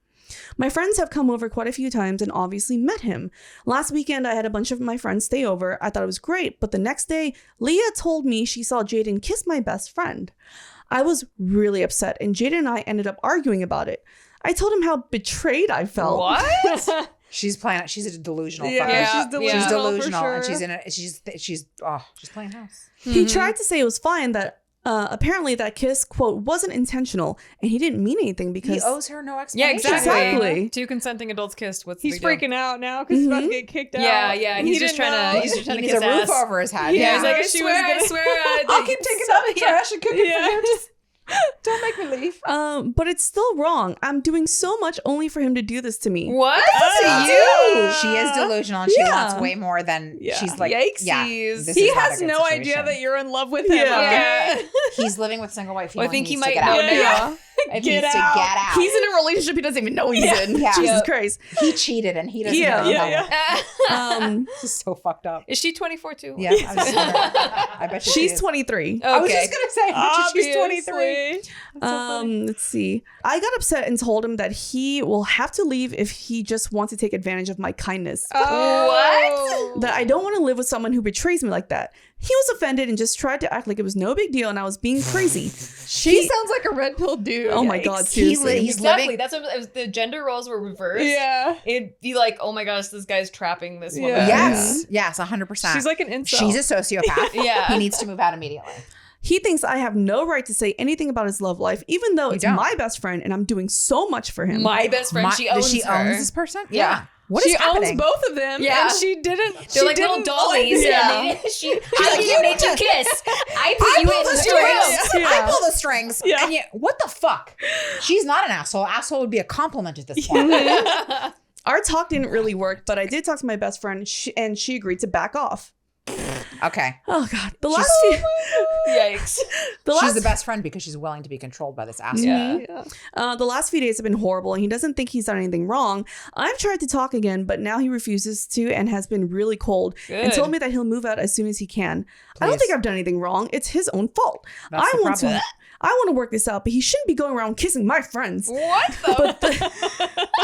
My friends have come over quite a few times and obviously met him. Last weekend, I had a bunch of my friends stay over. I thought it was great, but the next day, Leah told me she saw Jaden kiss my best friend. I was really upset, and Jaden and I ended up arguing about it. I told him how betrayed I felt. What? She's playing. She's a delusional. Yeah, fucker. Yeah, she's delusional. She's delusional, for sure. and she's in it. She's playing house. He tried to say it was fine, that apparently that kiss, quote, wasn't intentional, and he didn't mean anything because He owes her no Yeah, explanation. Exactly. Two consenting adults kissed. What's He's the big deal? freaking out now because he's about to get kicked out. Yeah, yeah. And He's he just didn't trying know. to. He's just trying He to needs kiss a roof ass. over his head. Yeah, he's like, I She was gonna- swear. I'll keep taking out the trash and cooking Yeah. for you. Just don't make me leave. but it's still wrong. I'm doing so much only for him to do this to me. What? She is delusional, and she Yeah. wants way more than Yeah. she's like. Yikesies. Yeah, this He is not a has good no situation. idea that you're in love with him. Yeah. Okay. He's living with single white female. Well, I think he needs to might get know out. now. Yeah. He Get needs to out. get out. He's in a relationship he doesn't even know he's in. Yeah. Jesus Yeah. Christ. He cheated, and he doesn't Yeah. know. Yeah, This is so fucked up. Is she 24 too? Yeah, I was just wondering. I bet you she She's is. 23. Okay. I was just gonna say, I bet you she's 23. Obviously. Let's see. I got upset and told him that he will have to leave if he just wants to take advantage of my kindness. Oh. That I don't want to live with someone who betrays me like that. He was offended and just tried to act like it was no big deal and I was being crazy. He sounds like a red pill dude. Oh my God, He's seriously. he's Exactly. living. That's what if the gender roles were reversed. Yeah. It'd be like, oh my gosh, this guy's trapping this woman. Yeah. Yes, 100%. She's like an incel. She's a sociopath. Yeah. He needs to move out immediately. He thinks I have no right to say anything about his love life, even though it's don't. my best friend and I'm doing so much for him. My best friend, she owns her. owns this person? Yeah. What she is happening? owns both of them. Yeah. And she didn't. They're she like little didn't dollies. Yeah. And she made you kiss. I put I you pull in the the strings. room. I pull the strings. Yeah. And yet, what the fuck? She's not an asshole. Asshole would be a compliment at this point. Our talk didn't really work, but I did talk to my best friend and she agreed to back off. Okay. Oh God. Yikes. She's the best friend because she's willing to be controlled by this asshole. Yeah. The last few days have been horrible and he doesn't think he's done anything wrong. I've tried to talk again, but now he refuses to and has been really cold and Good. told me that he'll move out as soon as he can. I don't Please. think I've done anything wrong. It's his own fault. That's the problem. I want to work this out, but he shouldn't be going around kissing my friends. What the?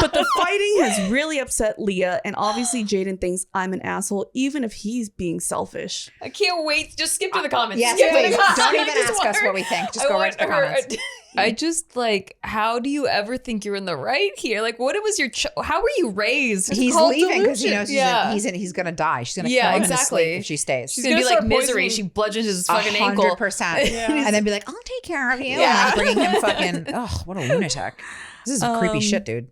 But the fighting has really upset Leah, and obviously Jaden thinks I'm an asshole, even if he's being selfish. I can't wait. Just skip to the comments. Yes, Skip to the please. comments. Don't I even just ask want us her- what we think. Just I go right to the want her- comments. I just like, how do you ever think you're in the right here? Like, what was your? How were you raised? He's called leaving because he delusion. knows Yeah. he's gonna die. She's gonna Yeah, kill him in his exactly. sleep if she stays. She's gonna be gonna like start misery. poisoning- She bludgeons his fucking ankle. 100%. And then be like, I'll take care of you. Yeah. And then bringing him fucking. Oh, what a lunatic! This is creepy shit, dude.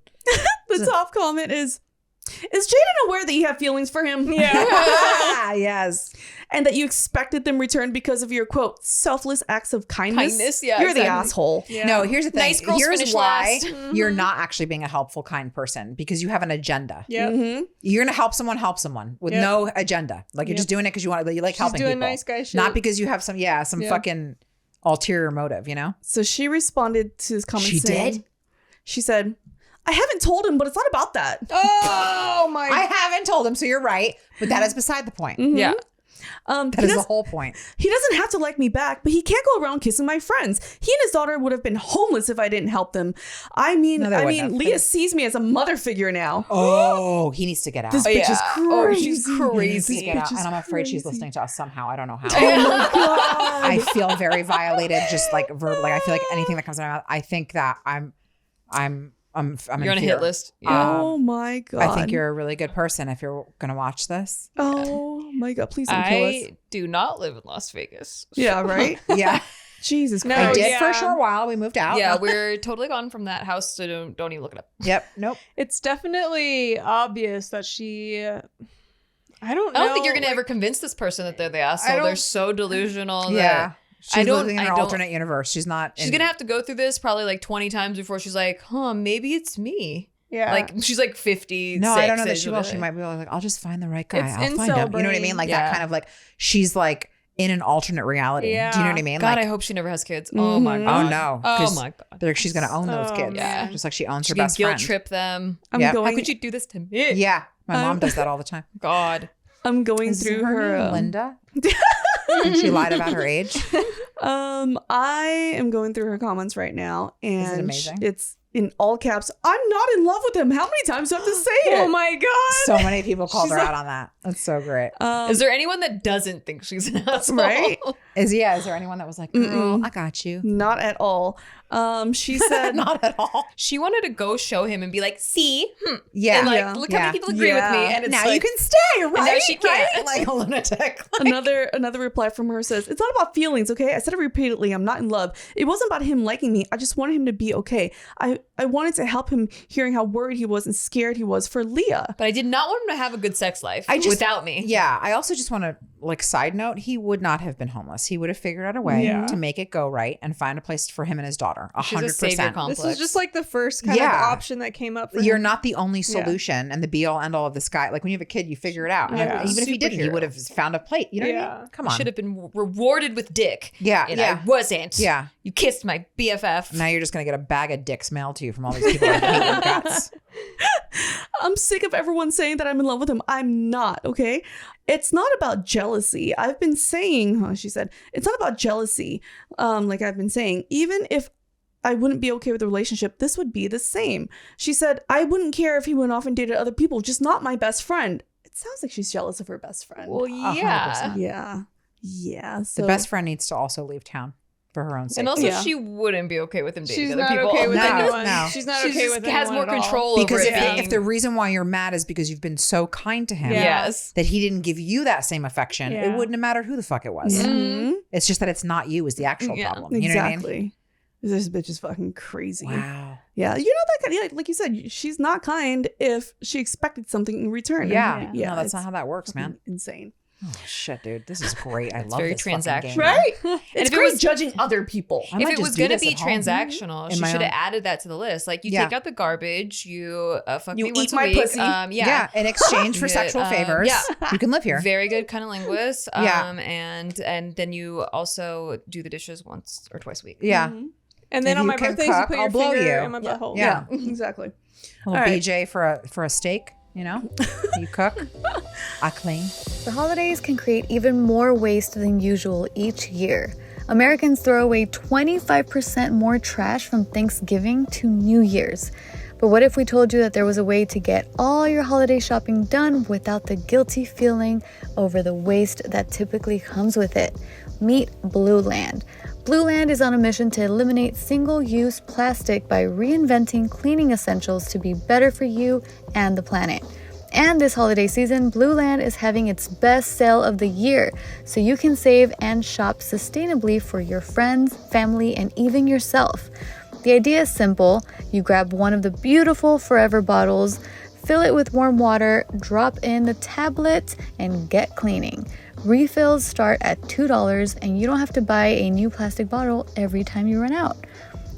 The top comment is Jaden aware that you have feelings for him? Yeah. Yes. And that you expected them returned because of your, quote, selfless acts of kindness? Kindness, yeah, You're the exactly. asshole. Yeah. No, here's the thing. Nice girls Here's finish why last. you're not actually being a helpful, kind person because you have an agenda. Yep. Mm-hmm. You're gonna help someone with Yep. no agenda. Like you're Yep. just doing it because you want. You like She's helping doing people, nice guy shit. not because you have some fucking ulterior motive. You know. So she responded to his comment She saying, did? She said, I haven't told him, but it's not about that. Oh my. I haven't told him, so you're right. But that is beside the point. Mhm. Yeah. That is the whole point. He doesn't have to like me back, but he can't go around kissing my friends. He and his daughter would have been homeless if I didn't help them. I mean, No, they wouldn't have. Leah sees me as a mother figure now. Oh, he needs to get out. This bitch is crazy. Oh, she's He needs to crazy. get out. bitch is And I'm afraid she's crazy. listening to us somehow. I don't know how. Oh my God. I feel very violated, just like verbally. I feel like anything that comes out of my mouth, I think that I'm You're in on a fear. hit list. Yeah. Oh my God. I think you're a really good person if you're gonna watch this. Oh my God. Please don't kill us. I do not live in Las Vegas. Yeah, right? Yeah, Jesus No, Christ. I did yeah. for a short while. We moved out. Yeah, we're totally gone from that house, so don't even look it up. Yep. Nope. It's definitely obvious that she. I don't know. I don't think you're gonna ever convince this person that they're the asshole. They're so delusional. Yeah. That She's don't- living in I an don't- alternate universe. She's not. she's gonna have to go through this probably like 20 times before she's like, huh, maybe it's me. Yeah. Like she's like 50. No, I don't know that she will. She might be like, I'll just find the right guy. It's I'll find incel him. You know what I mean? brain. Like Yeah. that kind of like she's like in an alternate reality. Yeah. Do you know what I mean? God, like, I hope she never has kids. Oh my Mhm. god. oh no. Oh 'Cause my god. they're- she's gonna own those Oh, kids. man. Just like she owns She her can best guilt friend. trip them. I'm Yeah. going How could you do this to me? Yeah. My mom does that all the time. God. I'm going Is through her her name Linda? And she lied about her age. I am going through her comments right now, and amazing? it's in all caps. I'm not in love with him. How many times do I have to say it? Oh my God. So many people called She's her like- out on that. That's so great. Is there anyone that doesn't think she's an asshole? Right? Is there anyone that was like, girl, Mm-mm. I got you? Not at all. She said, Not at all. She wanted to go show him and be like, see? Yeah. And like, Yeah. look how Yeah. many people agree with me. Yeah. And it's now like, you can stay, right? now she can't. Right? Like a lunatic. another reply from her says, it's not about feelings, okay? I said it repeatedly. I'm not in love. It wasn't about him liking me. I just wanted him to be okay. I wanted to help him, hearing how worried he was and scared he was for Leah. But I did not want him to have a good sex life without me. Yeah. I also just want to, like, side note, he would not have been homeless. He would have figured out a way Yeah. to make it go right and find a place for him and his daughter. She's a savior 100%. complex. This is just like the first kind Yeah. of option that came up for You're him. not the only solution and the be all end all of the sky. Like when you have a kid, you figure it out. And Yeah. even if he didn't, he Superhero. would have found a plate. You know what I Yeah. mean? Come on. Should have been rewarded with dick. Yeah. And Yeah. I wasn't. Yeah. You kissed my BFF. Now you're just going to get a bag of dicks mailed to you from all these people that hate your guts. I'm sick of everyone saying that I'm in love with him. I'm not, okay? It's not about jealousy. I've been saying, she said, it's not about jealousy. Like I've been saying, even if I wouldn't be okay with the relationship, this would be the same. She said, I wouldn't care if he went off and dated other people, just not my best friend. It sounds like she's jealous of her best friend. Well, yeah. 100%. Yeah. Yeah. So The best friend needs to also leave town for her own sake. And also, Yeah. she wouldn't be okay with him dating She's other not people. okay with No, anyone. no. She's not She okay just with has anyone more at all. control because over if, it being... if the reason why you're mad is because you've been so kind to him Yeah. Yes. that he didn't give you that same affection, Yeah. it wouldn't have mattered who the fuck it was. Mhm. It's just that it's not you is the actual Yeah. problem. You know what I mean? Exactly. This bitch is fucking crazy. Wow. Yeah, you know that kind. Yeah, like you said, she's not kind if she expected something in return. Yeah. yeah. No, that's it's not how that works, man. fucking insane. Oh shit, dude. This is great. I love very this fucking transactional. game. Right? It's if it great was- judging other people. I If might it just was do going to this be at home. transactional, In she my should have own- added that to the list. Like, you Yeah. take out the garbage, you fuck You me once eat a my week. pussy. Yeah. In exchange for Yeah, sexual favors, yeah. you can live here. Very good cunnilingus. Yeah. And then you also do the dishes once or twice a week. Yeah. Mhm. And then If on you my can birthday, you cook, put I'll your blow finger you. in my butthole. Yeah. Exactly. A little All right. BJ for a steak, you know? You cook, I clean. The holidays can create even more waste than usual each year. Americans throw away 25% more trash from Thanksgiving to New Year's. But what if we told you that there was a way to get all your holiday shopping done without the guilty feeling over the waste that typically comes with it? Meet Blue Land. Blue Land is on a mission to eliminate single-use plastic by reinventing cleaning essentials to be better for you and the planet. And this holiday season, Blue Land is having its best sale of the year, so you can save and shop sustainably for your friends, family, and even yourself. The idea is simple. You grab one of the beautiful Forever bottles, fill it with warm water, drop in the tablet, and get cleaning. Refills start at $2, and you don't have to buy a new plastic bottle every time you run out.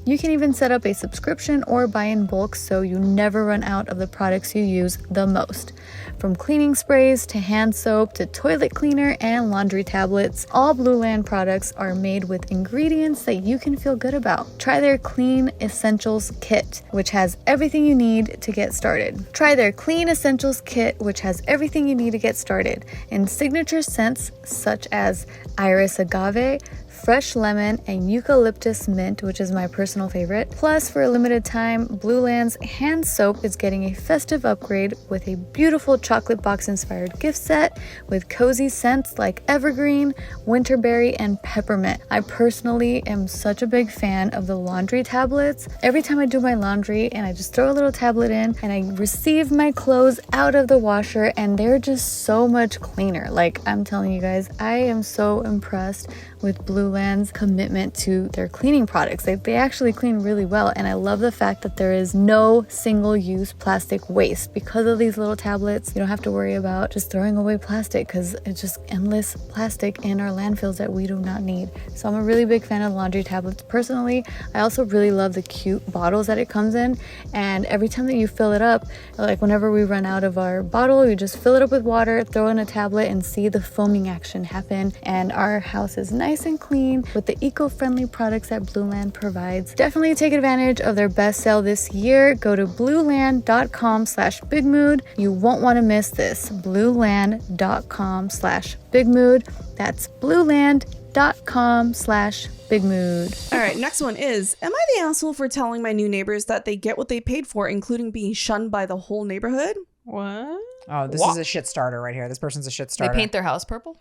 You can even set up a subscription or buy in bulk so you never run out of the products you use the most. From cleaning sprays to hand soap to toilet cleaner and laundry tablets, all Blueland products are made with ingredients that you can feel good about. Try their Clean Essentials Kit, which has everything you need to get started. Try their Clean Essentials Kit, which has everything you need to get started in signature scents such as Iris Agave, fresh lemon, and eucalyptus mint, which is my personal favorite. Plus, for a limited time, Blueland's hand soap is getting a festive upgrade with a beautiful chocolate box inspired gift set with cozy scents like evergreen, winterberry, and peppermint. I personally am such a big fan of the laundry tablets. Every time I do my laundry and I just throw a little tablet in and I receive my clothes out of the washer and they're just so much cleaner. Like, I'm telling you guys, I am so impressed with Blueland's commitment to their cleaning products. They actually clean really well, and I love the fact that there is no single-use plastic waste. Because of these little tablets, you don't have to worry about just throwing away plastic because it's just endless plastic in our landfills that we do not need. So I'm a really big fan of laundry tablets personally. I also really love the cute bottles that it comes in, and every time that you fill it up, like whenever we run out of our bottle, you just fill it up with water, throw in a tablet, and see the foaming action happen, and our house is nice and clean with the eco-friendly products that Blueland provides. Definitely take advantage of their best sale this year. Go to blueland.com/bigmood. You won't want to miss this. blueland.com/bigmood. That's blueland.com/bigmood. All right, next one is, am I the asshole for telling my new neighbors that they get what they paid for, including being shunned by the whole neighborhood? What? Oh, this is a shit starter right here. This person's a shit starter. They paint their house purple?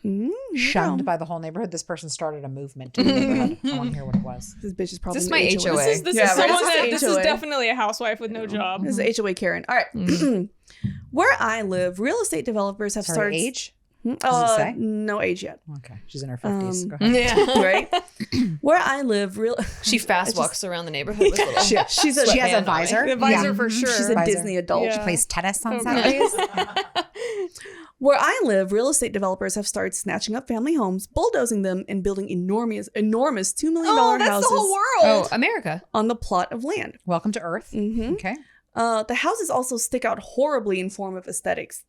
Shunned by the whole neighborhood. This person started a movement in the neighborhood. I want to hear what it was. This bitch is probably Is in this my the HOA? This is Yeah, right, someone this is this is HOA. definitely a housewife with no job. This is HOA Karen. All right. Where I live, real estate developers have Sorry, started... age? Does it say? No age yet. Okay. She's in her 50s. Go ahead. Yeah. Right? Where I live, She fast walks around the neighborhood with little She has a visor. The visor for sure. She's a Visor. Disney adult. Yeah. She plays tennis on Oh, Saturdays. Where I live, real estate developers have started snatching up family homes, bulldozing them, and building enormous $2 million houses Oh, America. on the plot of land. Welcome to Earth. Mm-hmm. Okay. The houses also stick out horribly in form of aesthetics.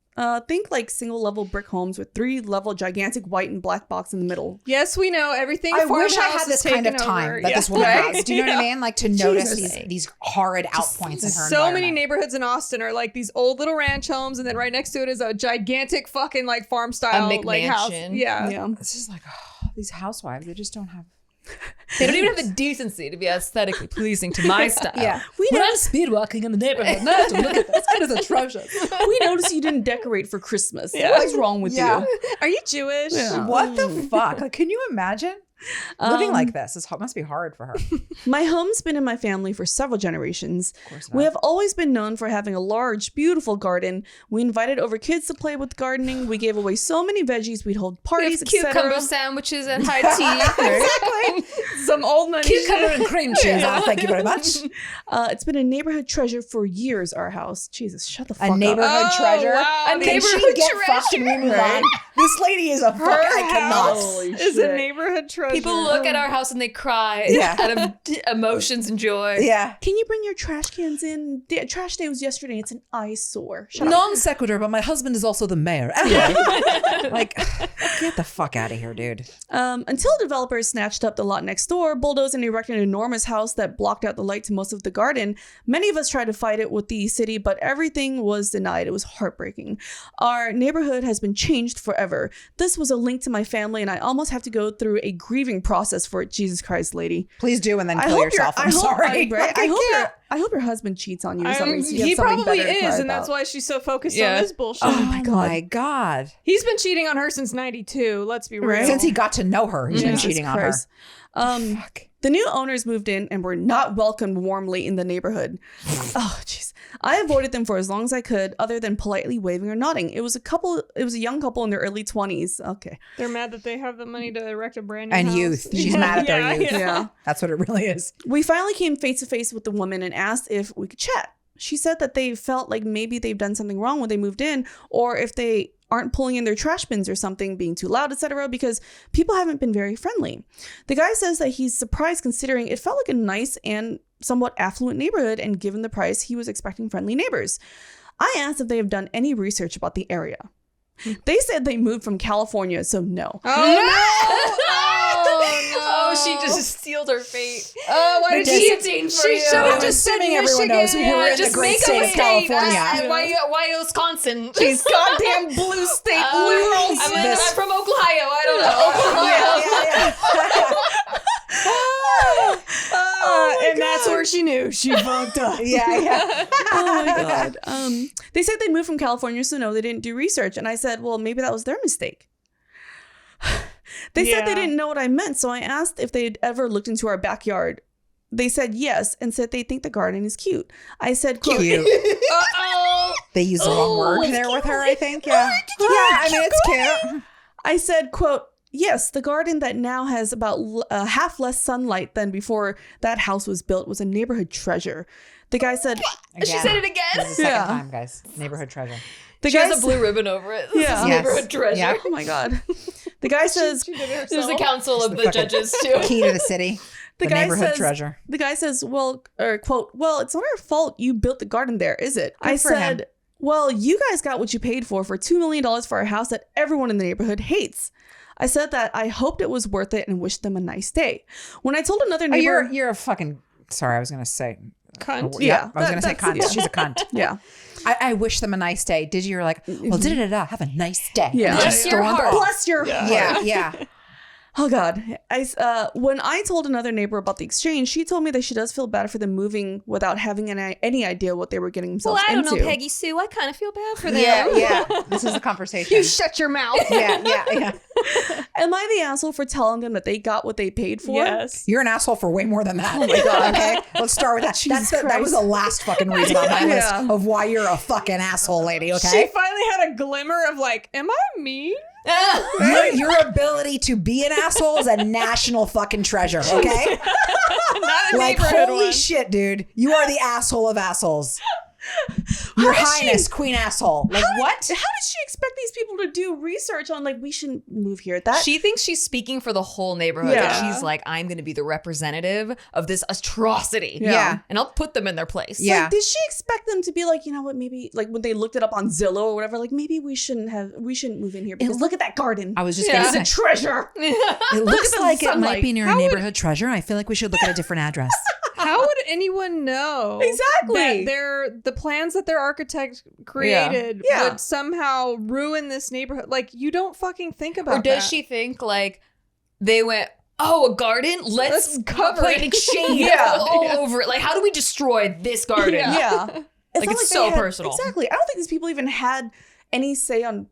Think like single-level brick homes with 3-level gigantic white and black box in the middle. Yes, we know everything. I wish I farmhouse had this is kind of taken time over. that Yeah. this woman Right? has. Do you know what I mean? Like to notice Jesus. these horrid outpoints in her So many environment. neighborhoods in Austin are like these old little ranch homes, and then right next to it is a gigantic fucking like farm style like house. McMansion. Yeah. Yeah. It's just like, these housewives, they just don't have. They don't even have the decency to be aesthetically pleasing to my style. Yeah. When I'm speed walking in the neighborhood, no, look at this. It is atrocious. we noticed you didn't decorate for Christmas. Yeah. What is wrong with Yeah. you? Are you Jewish? Yeah. What the fuck? Like, can you imagine? Living like this must be hard for her. My home's been in my family for several generations. course We not. have always been known for having a large, beautiful garden. We invited over kids to play with gardening. We gave away so many veggies. We'd hold We parties, have etc. cucumber sandwiches and high tea. Exactly. Some old money. Cucumber and cream cheese. Oh, thank you very much. It's been a neighborhood treasure for years, our house. Jesus, shut the fuck A up. neighborhood Oh, treasure. wow. A Can neighborhood she get treasure. fucked and we move on? This lady is a fuck. I cannot. Holy Is a shit. neighborhood treasure. People look at our house and they cry Yeah. out of emotions and joy. Yeah. Can you bring your trash cans in? Trash day was yesterday. It's an eyesore. Shut up. Non sequitur, but my husband is also the mayor. Anyway, Like, get the fuck out of here, dude. Until developers snatched up the lot next door, bulldozed and erected an enormous house that blocked out the light to most of the garden. Many of us tried to fight it with the city, but everything was denied. It was heartbreaking. Our neighborhood has been changed forever. This was a link to my family, and I almost have to go through a grieving process for it. Jesus Christ, lady. Please do, and then kill yourself. I'm sorry. Right? Like, I hope your husband cheats on you or something. so you he have something probably better to cry is, and that's about. why she's so focused Yeah. on this bullshit. Oh my God. He's been cheating on her since '92. Let's be real. Right? Since he got to know her, he's been Jesus cheating on her. Christ. The new owners moved in and were not welcomed warmly in the neighborhood. Oh, jeez. I avoided them for as long as I could, other than politely waving or nodding. It was a young couple in their early 20s. Okay. They're mad that they have the money to erect a brand new And house. youth. She's mad at their youth. Yeah. That's what it really is. We finally came face to face with the woman and asked if we could chat. she said that they felt like maybe they've done something wrong when they moved in, or if they aren't pulling in their trash bins or something, being too loud, etc., because people haven't been very friendly. The guy says that he's surprised considering it felt like a nice and somewhat affluent neighborhood, and given the price, he was expecting friendly neighbors. I asked if they have done any research about the area. They said they moved from California, so no. Oh, she just sealed her fate. Oh, why did Guillotine for she you. should have I'm just said assuming everyone knows Michigan. we're in the Just great make up state a of state. California. Why Wisconsin? These goddamn blue state liberals. I'm from Ohio. I don't know. And that's where she knew she fucked up. Yeah. Oh my god. They said they moved from California, so no, they didn't do research. And I said, well, maybe that was their mistake. They said they didn't know what I meant, so I asked if they'd ever looked into our backyard. They said yes, and said they think the garden is cute. I said, quote, Cute. They used the wrong word there with her, I think. Yeah. I mean, it's cute. I said, quote, yes, the garden that now has about half less sunlight than before that house was built was a neighborhood treasure. The guy said, She said it again. This is the second time, guys. Neighborhood treasure. the She guy has a blue ribbon over it. This Yeah. is neighborhood treasure. Yeah. Oh my god. The guy says, There's a council of the judges too. Key to the city. the The guy neighborhood says, treasure. the guy says, well, or quote, well, it's not our fault you built the garden there, is it? I for him. said, well, you guys got what you paid for $2 million for a house that everyone in the neighborhood hates. I said that I hoped it was worth it and wished them a nice day. When I told another Oh, neighbor, you're a fucking. Sorry, I was gonna say. Cunt. Yeah, I was gonna say that's- cunt. yeah. She's a cunt. yeah, I wish them a nice day. Did you? You're like, well, da-da-da-da, have a nice day. Yeah. And Bless just your stormed heart. off. bless your heart. Yeah. Oh God. When I told another neighbor about the exchange, she told me that she does feel bad for them moving without having any idea what they were getting themselves into. Sue. I kind of feel bad for them. Yeah. This is a conversation. You shut your mouth. Yeah. Am I the asshole for telling them that they got what they paid for? Yes. You're an asshole for way more than that. Oh my God. Okay. Let's start with that. That was the last fucking reason on my list of why you're a fucking asshole, lady. Okay. She finally had a glimmer of like, am I mean? Your ability to be an asshole is a national fucking treasure, okay? Not a Like, neighborhood holy one. shit, dude. You are the asshole of assholes. Your Highness, Queen Asshole. Like, what? How did she expect these people to do research on, like, we shouldn't move here? That She thinks she's speaking for the whole neighborhood. Yeah. And she's like, I'm going to be the representative of this atrocity. Yeah. And I'll put them in their place. Yeah. Like, did she expect them to be like, you know what, maybe like when they looked it up on Zillow or whatever, like maybe we shouldn't move in here because look at that garden. I was just It's going to a say. treasure. It looks the like it might sunlight. be near a neighborhood treasure. I feel like we should look at a different address. How would anyone know Exactly. that the plans that their architect created Yeah. would somehow ruin this neighborhood? Like, you don't fucking think about Or does that. she think like they went, oh, a garden? Let's cover put it." an exchange Yeah. all over it. Like, how do we destroy this garden? Yeah. Like, not it's they so had- personal. Exactly. I don't think these people even had any say on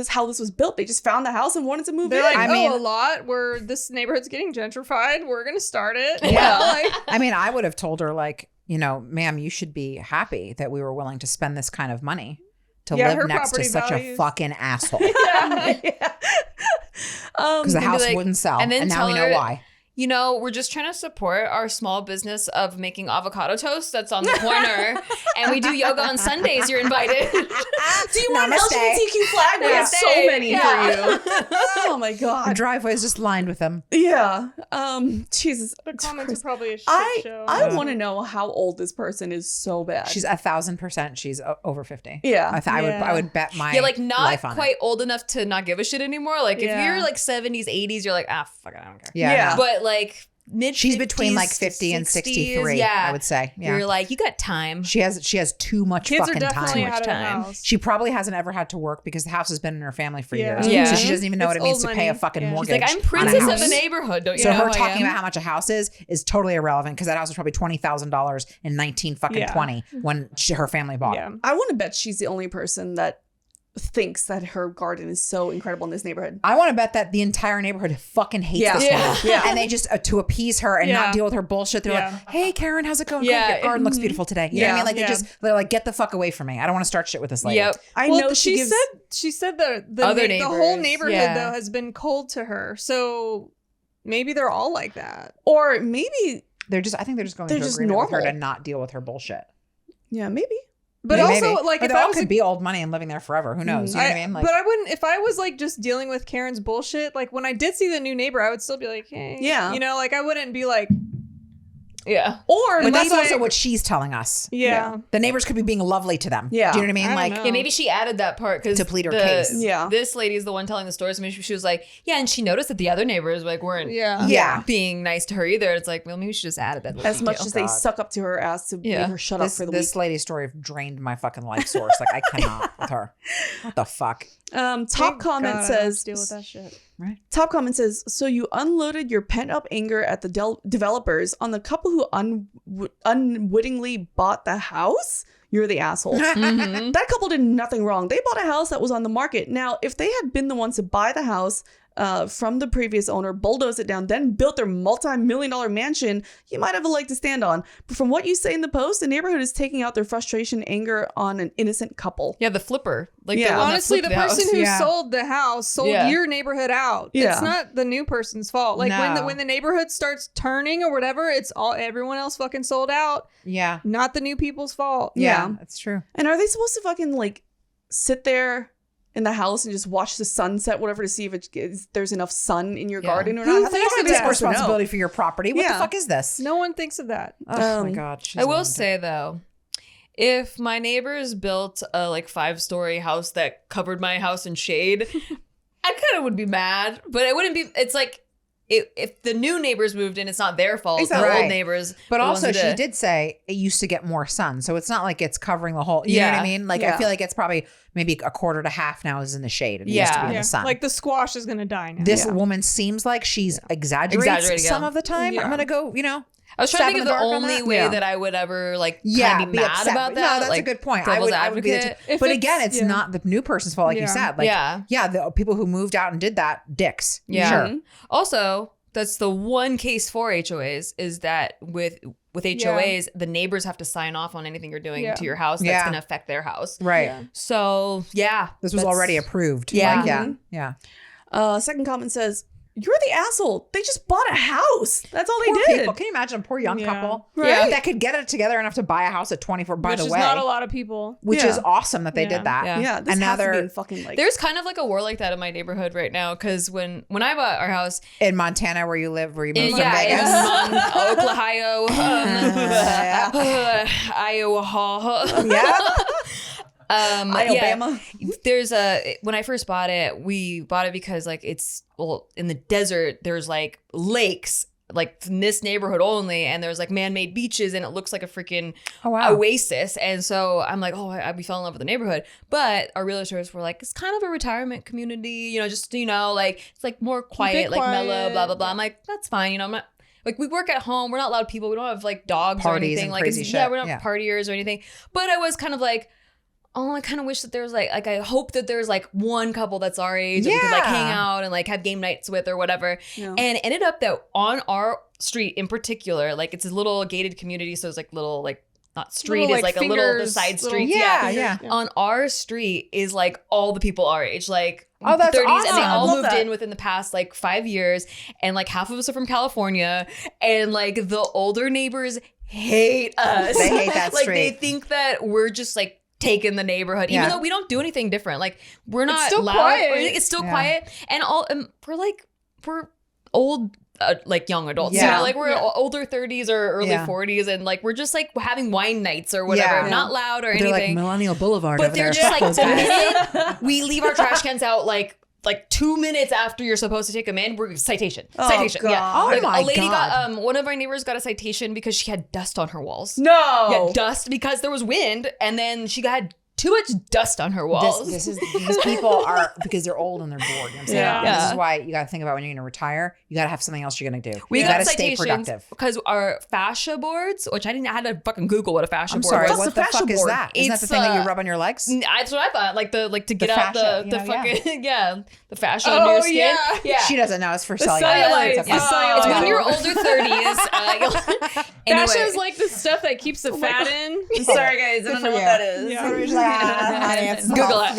how this was built. They just found the house and wanted to move They're in. like, I mean- a lot where this neighborhood's getting gentrified. We're going to start it. Yeah. Like, I mean, I would have told her, like, you know, ma'am, you should be happy that we were willing to spend this kind of money to Yeah, live her next to property such a values. fucking asshole. yeah. Because the And be house like- wouldn't sell. and then And now tell we know her- why. You know, we're just trying to support our small business of making avocado toast that's on the corner. And we do yoga on Sundays. You're invited. Do you want an Namaste. LGBTQ flag? We have so Namaste. many Yeah. for you. Oh my The God. driveway is just lined with them. Yeah. Jesus. the comments are probably a shit show. I want to know how old this person is so bad. She's 1,000%. She's over 50. Yeah. I would bet my Yeah, like not life on quite it. old enough to not give a shit anymore. Like Yeah. if you're like 70s, 80s, you're like, fuck it, I don't care. Yeah. Yeah. no. But like mid She's between like 50s, 50 and 63, yeah. I would say. Yeah. You're like, you got time. She has too much Kids are fucking definitely time. out of the time. house. She probably hasn't ever had to work because the house has been in her family for Yeah. years. Yeah. So she doesn't even know It's what it means old to pay a money. fucking Yeah. She's mortgage. She's like, I'm on a princess of house. the neighborhood. Don't you So know her who I talking am? about how much a house is totally irrelevant because that house was probably $20,000 in 1920 when her family bought Yeah. it. I want to bet she's the only person that thinks that her garden is so incredible in this neighborhood. I want to bet that the entire neighborhood fucking hates Yeah. this Yeah. woman. Yeah. And they just, to appease her and Yeah. not deal with her bullshit, they're Yeah. like, hey, Karen, how's it going? Yeah. Great. Your garden looks beautiful today. You know what I mean? Like, Yeah. they're like, get the fuck away from me. I don't want to start shit with this lady. Yep. I Well, know she gives. she said the Other the whole neighbors, neighborhood yeah. though has been cold to her. So maybe they're all like that. Or maybe I think they're just going They're into just agreement with her normal. to not deal with her bullshit. Yeah, maybe. But Maybe. also, like, But if they I all was could be old money and living there forever. Who knows? You know what I mean? Like, but I wouldn't, if I was like just dealing with Karen's bullshit, like when I did see the new neighbor, I would still be like, hey. Yeah. You know, like I wouldn't be like, Yeah. Or but that's maybe- also what she's telling us. yeah. The neighbors could be being lovely to them. Yeah. Do you know what I mean? I Like, don't know. Yeah, maybe she added that part because To plead her case. Yeah. This lady is the one telling the story. So maybe she was like, yeah, and she noticed that the other neighbors like weren't Yeah. being nice to her either. It's like, well, maybe she just added that little as much detail. as they suck up to her ass to Yeah. make her shut up this, for the this week. lady's story drained my fucking life source. Like, I cannot with her. What the fuck? Top Thank comment God I don't have says to deal with that shit. Top comment says, so you unloaded your pent-up anger at the developers on the couple who unwittingly bought the house? You're the asshole. Mhm. That couple did nothing wrong. They bought a house that was on the market. Now, if they had been the ones to buy the house from the previous owner, bulldoze it down, then built their multi-million-dollar mansion, you might have a leg to stand on. But from what you say in the post, the neighborhood is taking out their frustration, anger on an innocent couple. Yeah, the flipper. Like Yeah. the one that Honestly, flipped the person house. who Yeah. sold the house sold Yeah. your neighborhood out. Yeah. It's not the new person's fault. Like No. when the neighborhood starts turning or whatever, it's all everyone else fucking sold out. Yeah. Not the new people's fault. Yeah. Yeah. That's true. And are they supposed to fucking like sit there in the house and just watch the sunset, whatever, to see if there's enough sun in your Yeah. garden or Who not? I think thinks that's of what that? they're supposed to know. Responsibility for your property. What Yeah. the fuck is this? No one thinks of that. Oh my Um, God. she's I will lunatic. say though, if my neighbors built a like 5-story house that covered my house in shade, I kind of would be mad, but it wouldn't be. It's like if the new neighbors moved in, it's not their fault. It's the Exactly. old neighbors. But the ones also, who she did say it used to get more sun, so it's not like it's covering the whole. You know what Yeah. I mean? Like, I Yeah. feel like it's probably maybe a quarter to half now is in the shade, and it used to be in Yeah. the sun. Like the squash is gonna die now. this Yeah. woman seems like she's exaggerates Exaggerating, some yeah. of the time. Yeah. I'm gonna go. I was trying stab to think in of the the dark on only that? way Yeah. that I would ever like Yeah, kind of be mad upset. about that. No, that's like, a good point. devil's I would be there advocate. too. If But it's- again, it's yeah. not the new person's fault, like you Yeah. said. Like, Yeah. the people who moved out and did that, dicks. Yeah. Sure. Also, that's the one case for HOAs is that with HOAs, the neighbors have to sign off on anything you're doing Yeah. to your house that's Yeah. going to affect their house. Right. Yeah. So, yeah. This was that's- already approved. Yeah. Like, yeah. Yeah. Second comment says, you're the asshole. They just bought a house. That's all they Poor did. people. Can you imagine a poor young Yeah. couple Right? that could get it together enough to buy a house at 24? By Which the is way, not a lot of people. which Yeah. is awesome that they Yeah. did that. Yeah. Yeah, this And now has to be they're in fucking like. There's kind of like a war like that in my neighborhood right now because when I bought our house, in Montana where you live, where you moved from yeah, Vegas. in Oklahoma, Iowa. Yeah. Alabama. There's when I first bought it, we bought it because like it's in the desert. There's like lakes like in this neighborhood only, and there's like man-made beaches, and it looks like a freaking Oh, wow. oasis. And so I'm like, oh, we fell in love with the neighborhood. But our realtors were like, it's kind of a retirement community, just like it's like more quiet, like mellow, quiet. blah blah blah. I'm like, that's fine, I'm not. Like we work at home, we're not loud people. We don't have like dogs or Parties anything. and Like crazy it's, shit. yeah, we're not Yeah. partiers or anything. But I was kind of like, oh, I kind of wish that there was like I hope that there's like one couple that's our age that we could like Yeah. hang out and like have game nights with or whatever. Yeah. And it ended up that on our street in particular, like it's a little gated community, so it's like little like not street, Little, it's like a little the fingers, side little- streets. Yeah, yeah. On our street is like all the people our age, like Oh, that's 30s, and awesome. they I all love moved that. in within the past like 5 years, and like half of us are from California, and like the older neighbors hate us. They hate that Like they street. think that we're just like taking the neighborhood, even Yeah. though we don't do anything different. Like we're not still loud. quiet. Or anything. It's still Yeah. quiet, and we're old. Like young adults, Yeah. like we're Yeah. older 30s or early Yeah. 40s, and like we're just like having wine nights or whatever, Yeah. not loud or They're like anything. Millennial Boulevard But over they're there. just Fuck like those the guys. minute we leave our trash cans out, like 2 minutes after you're supposed to take them in, we're citation. Oh, Citation. God. Yeah. Oh, Like, my a lady God. got one of our neighbors got a citation because she had dust on her walls. No. Yeah, dust because there was wind, and then she got too much dust on her walls. These people are because they're old and they're bored. You know what I'm saying? Yeah. This is Yeah. why you got to think about when you're going to retire. You got to have something else you're going to do. We you got got to stay citations productive. because our fascia boards, which I had to fucking Google what a fascia I'm board sorry. was. What the fuck is that? Isn't that It's, the thing that you rub on your legs? That's what I thought. Like to get out fascia, the you know, fucking the fascia Oh, under your skin. yeah. She doesn't know. It's for cellulite. cellulite. It's It's okay. It's when Oh. you're older 30s. Fascia is like the stuff that keeps the fat in. Sorry, guys. I don't know what that is. Yeah. It's like, Google it.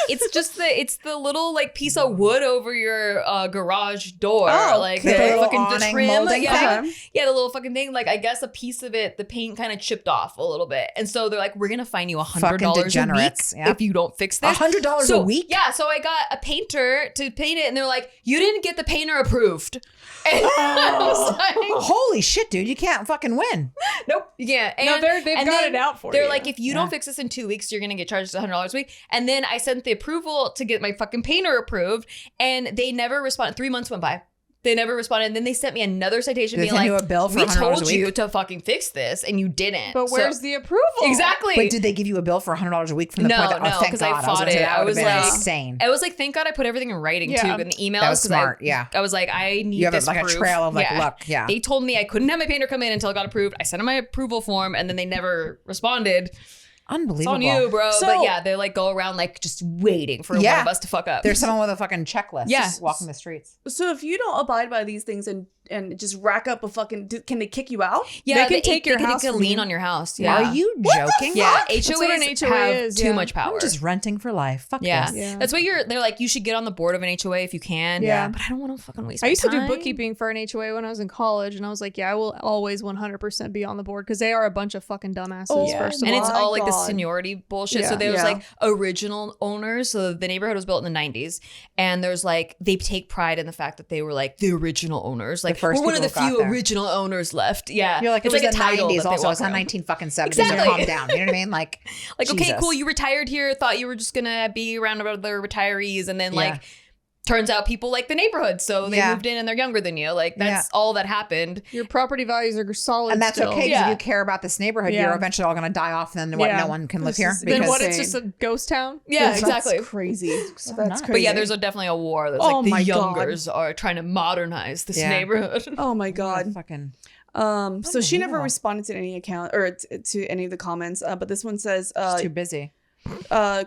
It's the little like piece of wood over your garage door. Oh, like okay. the fucking Awning trim. molding Yeah. thing? Yeah, the little fucking thing. Like I guess a piece of it, the paint kind of chipped off a little bit. And so they're like, we're gonna fine you $100 a week degenerates. Yep. if you don't fix this. $100 So, a week? Yeah, so I got a painter to paint it and they're like, you didn't get the painter approved. And I was like, Holy shit, dude! You can't fucking win. nope, you can't. No, they've and got then it out for They're you. like, if you don't fix this in 2 weeks, you're gonna get charged $100 a week. And then I sent the approval to get my fucking painter approved, and they never responded. 3 months went by. They never responded. And then they sent me another citation They being sent like, you a bill for we $100 a told week?" you to fucking fix this and you didn't. But where's So- the approval? Exactly. Wait, did they give you a bill for $100 a week from the No, point that, no, oh, thank 'cause I God. fought gonna say it. that I would've was been like- insane. I was like, thank God I put everything in writing Yeah. too in the emails. That was 'cause smart, yeah. I was like, I need You have this like proof. a trail of like, look, yeah. They told me I couldn't have my painter come in until it got approved. I sent them my approval form and then they never responded. It's Unbelievable. on you, bro. So, But yeah, they like go around like just waiting for one Yeah. of us to fuck up. there's someone with a fucking checklist Yeah. just walking the streets. So if you don't abide by these things and just rack up a fucking, can they kick you out? yeah, They can take your house They can from lien you. on your house. Yeah. Are you joking? Yeah, That's what an HOAs HOA have is, too yeah. much power. I'm just renting for life. Fuck yeah. this. Yeah. That's why they're like, you should get on the board of an HOA if you can. Yeah. But I don't want to fucking waste I my used to do time. bookkeeping for an HOA when I was in college, and I was like, yeah, I will always 100% be on the board because they are a bunch of fucking dumbasses, Oh, first of And all. it's My all like the God. seniority bullshit. So Yeah. there's Yeah. like original owners. So the neighborhood was built in the 90s. And there's like, they take pride in the fact that they were like the original owners. Like, first we're one of the people who got few there. original owners left. Yeah. You're like, it's it was like the a title 90s that they also. walk It's not around. 1970s. Exactly. Calm down. You know what I mean? Like, Like, okay, Jesus. cool. You retired here. Thought you were just going to be around other retirees. And then Yeah. like, turns out people like the neighborhood. So they Yeah. moved in and they're younger than you. Like, that's all that happened. Your property values are solid. And that's still. okay because Yeah. if you care about this neighborhood, Yeah. you're eventually all going to die off and then what, Yeah. no one can live This here? is- Then Because- what? It's Insane. just a ghost town. Yeah, That's exactly. crazy. So That's nuts. crazy. But yeah, there's definitely a war that's Oh like the my God. youngers are trying to modernize this Yeah. neighborhood. Oh my God. Fucking. So she never Unbelievable. responded to any account or to any of the comments. But this one says, She's too busy.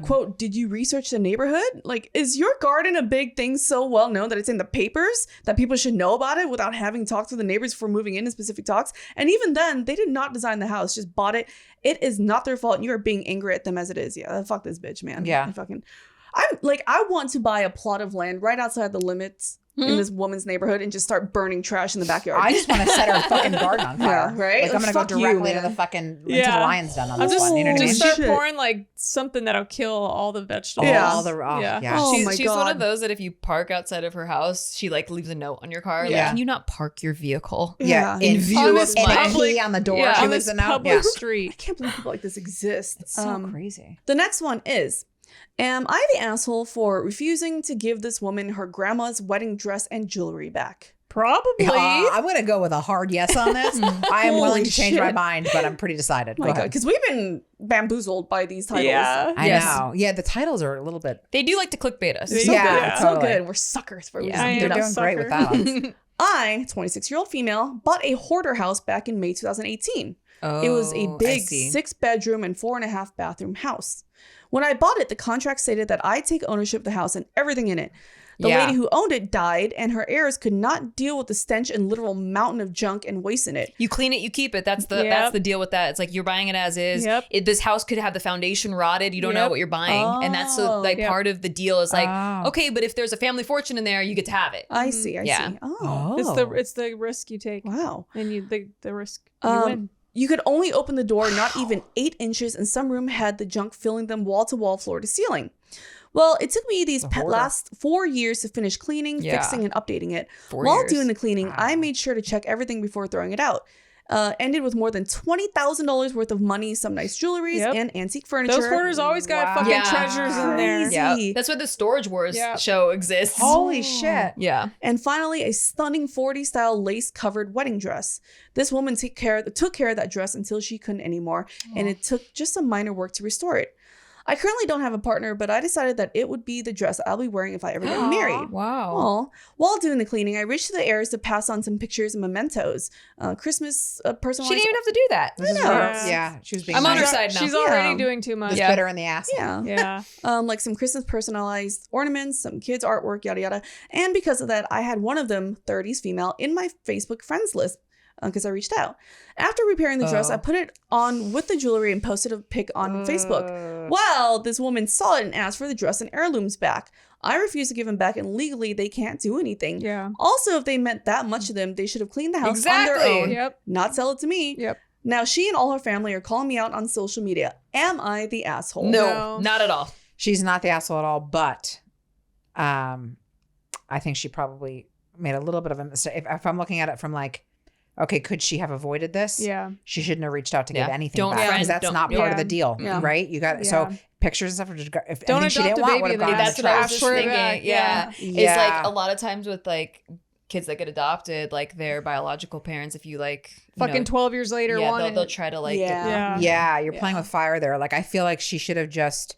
quote, did you research the neighborhood? Like, is your garden a big thing so well known that it's in the papers that people should know about it without having talked to the neighbors before moving in specific talks? And even then, they did not design the house, just bought it. It is not their fault. And you are being angry at them as it is. Yeah, fuck this bitch, man. Yeah. I want to buy a plot of land right outside the limits in this woman's neighborhood and just start burning trash in the backyard. I just want to set her fucking garden on fire. Yeah, right? Like, I'm going to go Fuck you, directly to man. the fucking, into the Yeah. lion's den on I'm this just, one. You know what I mean? just start Shit. pouring like something that'll kill all the vegetables. Yeah. All the, oh, Yeah. yeah. Oh my She's one God. of those that if you park outside of her house, she like leaves a note on your car. Like, Yeah. can you not park your vehicle? Yeah. Yeah. In view view of of my- a key on the door. Yeah. She On lives this in now. public Yeah. I street. can't believe people like this exist. It's so crazy. The next one is, am I the asshole for refusing to give this woman her grandma's wedding dress and jewelry back? Probably. I'm going to go with a hard yes on this. I am willing to change my shit. mind, but I'm pretty decided. My Go God, ahead. because we've been bamboozled by these titles. Yeah. I Yes. know. Yeah, the titles are a little bit. They do like to clickbait us. So Yeah, good. So totally. good. We're suckers for Yeah. I reasons. am They're a doing great with sucker. that one. I, 26-year-old female, bought a hoarder house back in May 2018. It was a Oh, I big see. 6-bedroom and 4.5 bathroom house. When I bought it, the contract stated that I take ownership of the house and everything in it. The Yeah. lady who owned it died, and her heirs could not deal with the stench and literal mountain of junk and waste in it. You clean it, you keep it. That's the Yep. deal with that. It's like you're buying it as is. Yep. This house could have the foundation rotted. You don't know Yep. what you're buying, and that's Oh. like Yep. part of the deal. Is like, Oh. okay, but if there's a family fortune in there, you get to have it. I see. I Yeah. see. Oh, It's the risk you take, wow. and the risk you Um, win. You could only open the door not even 8 inches, and some room had the junk filling them wall to wall, floor to ceiling. Well, it took me these last 4 years to finish cleaning, Yeah. fixing, and updating it. 4 While years. doing the cleaning, I made sure to check everything before throwing it out. Ended with more than $20,000 worth of money, some nice jewelries, Yep. and antique furniture. Those hoarders always got Wow. fucking Yeah. treasures in there. Crazy. Yeah, that's why the Storage Wars Yeah. show exists. Holy shit. Yeah. And finally, a stunning 40s style lace covered wedding dress. This woman took care of that dress until she couldn't anymore, and it took just some minor work to restore it. I currently don't have a partner, but I decided that it would be the dress I'll be wearing if I ever get married. Wow. Aw. While doing the cleaning, I reached to the heirs to pass on some pictures and mementos. Christmas She personalized. didn't even have to do that. This is know. where, yeah, she was being I'm on her nice. side now. She's already Yeah. doing too much. Just Yeah. bit her in the ass. Yeah. Yeah. Like some Christmas personalized ornaments, some kids artwork, yada yada. And because of that, I had one of them, 30s female, in my Facebook friends list. because I reached out. After repairing the dress, I put it on with the jewelry and posted a pic on Facebook. Well, this woman saw it and asked for the dress and heirlooms back. I refused to give them back, and legally they can't do anything. Yeah. Also, if they meant that much to them, they should have cleaned the house on their own, Yep. not sell it to me. Yep. Now, she and all her family are calling me out on social media. Am I the asshole? No, not at all. She's not the asshole at all, but I think she probably made a little bit of a mistake. If I'm looking at it from like, okay, could she have avoided this? Yeah. She shouldn't have reached out to give Yeah. anything Don't back friend- because that's don't- not part of yeah. the deal, Yeah. right? You got so pictures and stuff. If Don't anything she adopt didn't a want baby would have then. gone in That's the what I was trash. just for thinking. that, Yeah. yeah. It's like a lot of times with like kids that get adopted, like their biological parents, if you like Fucking 12 years later, yeah, want they'll it. try to like Yeah. get Yeah. Yeah, you're playing with fire there. Like I feel like she should have just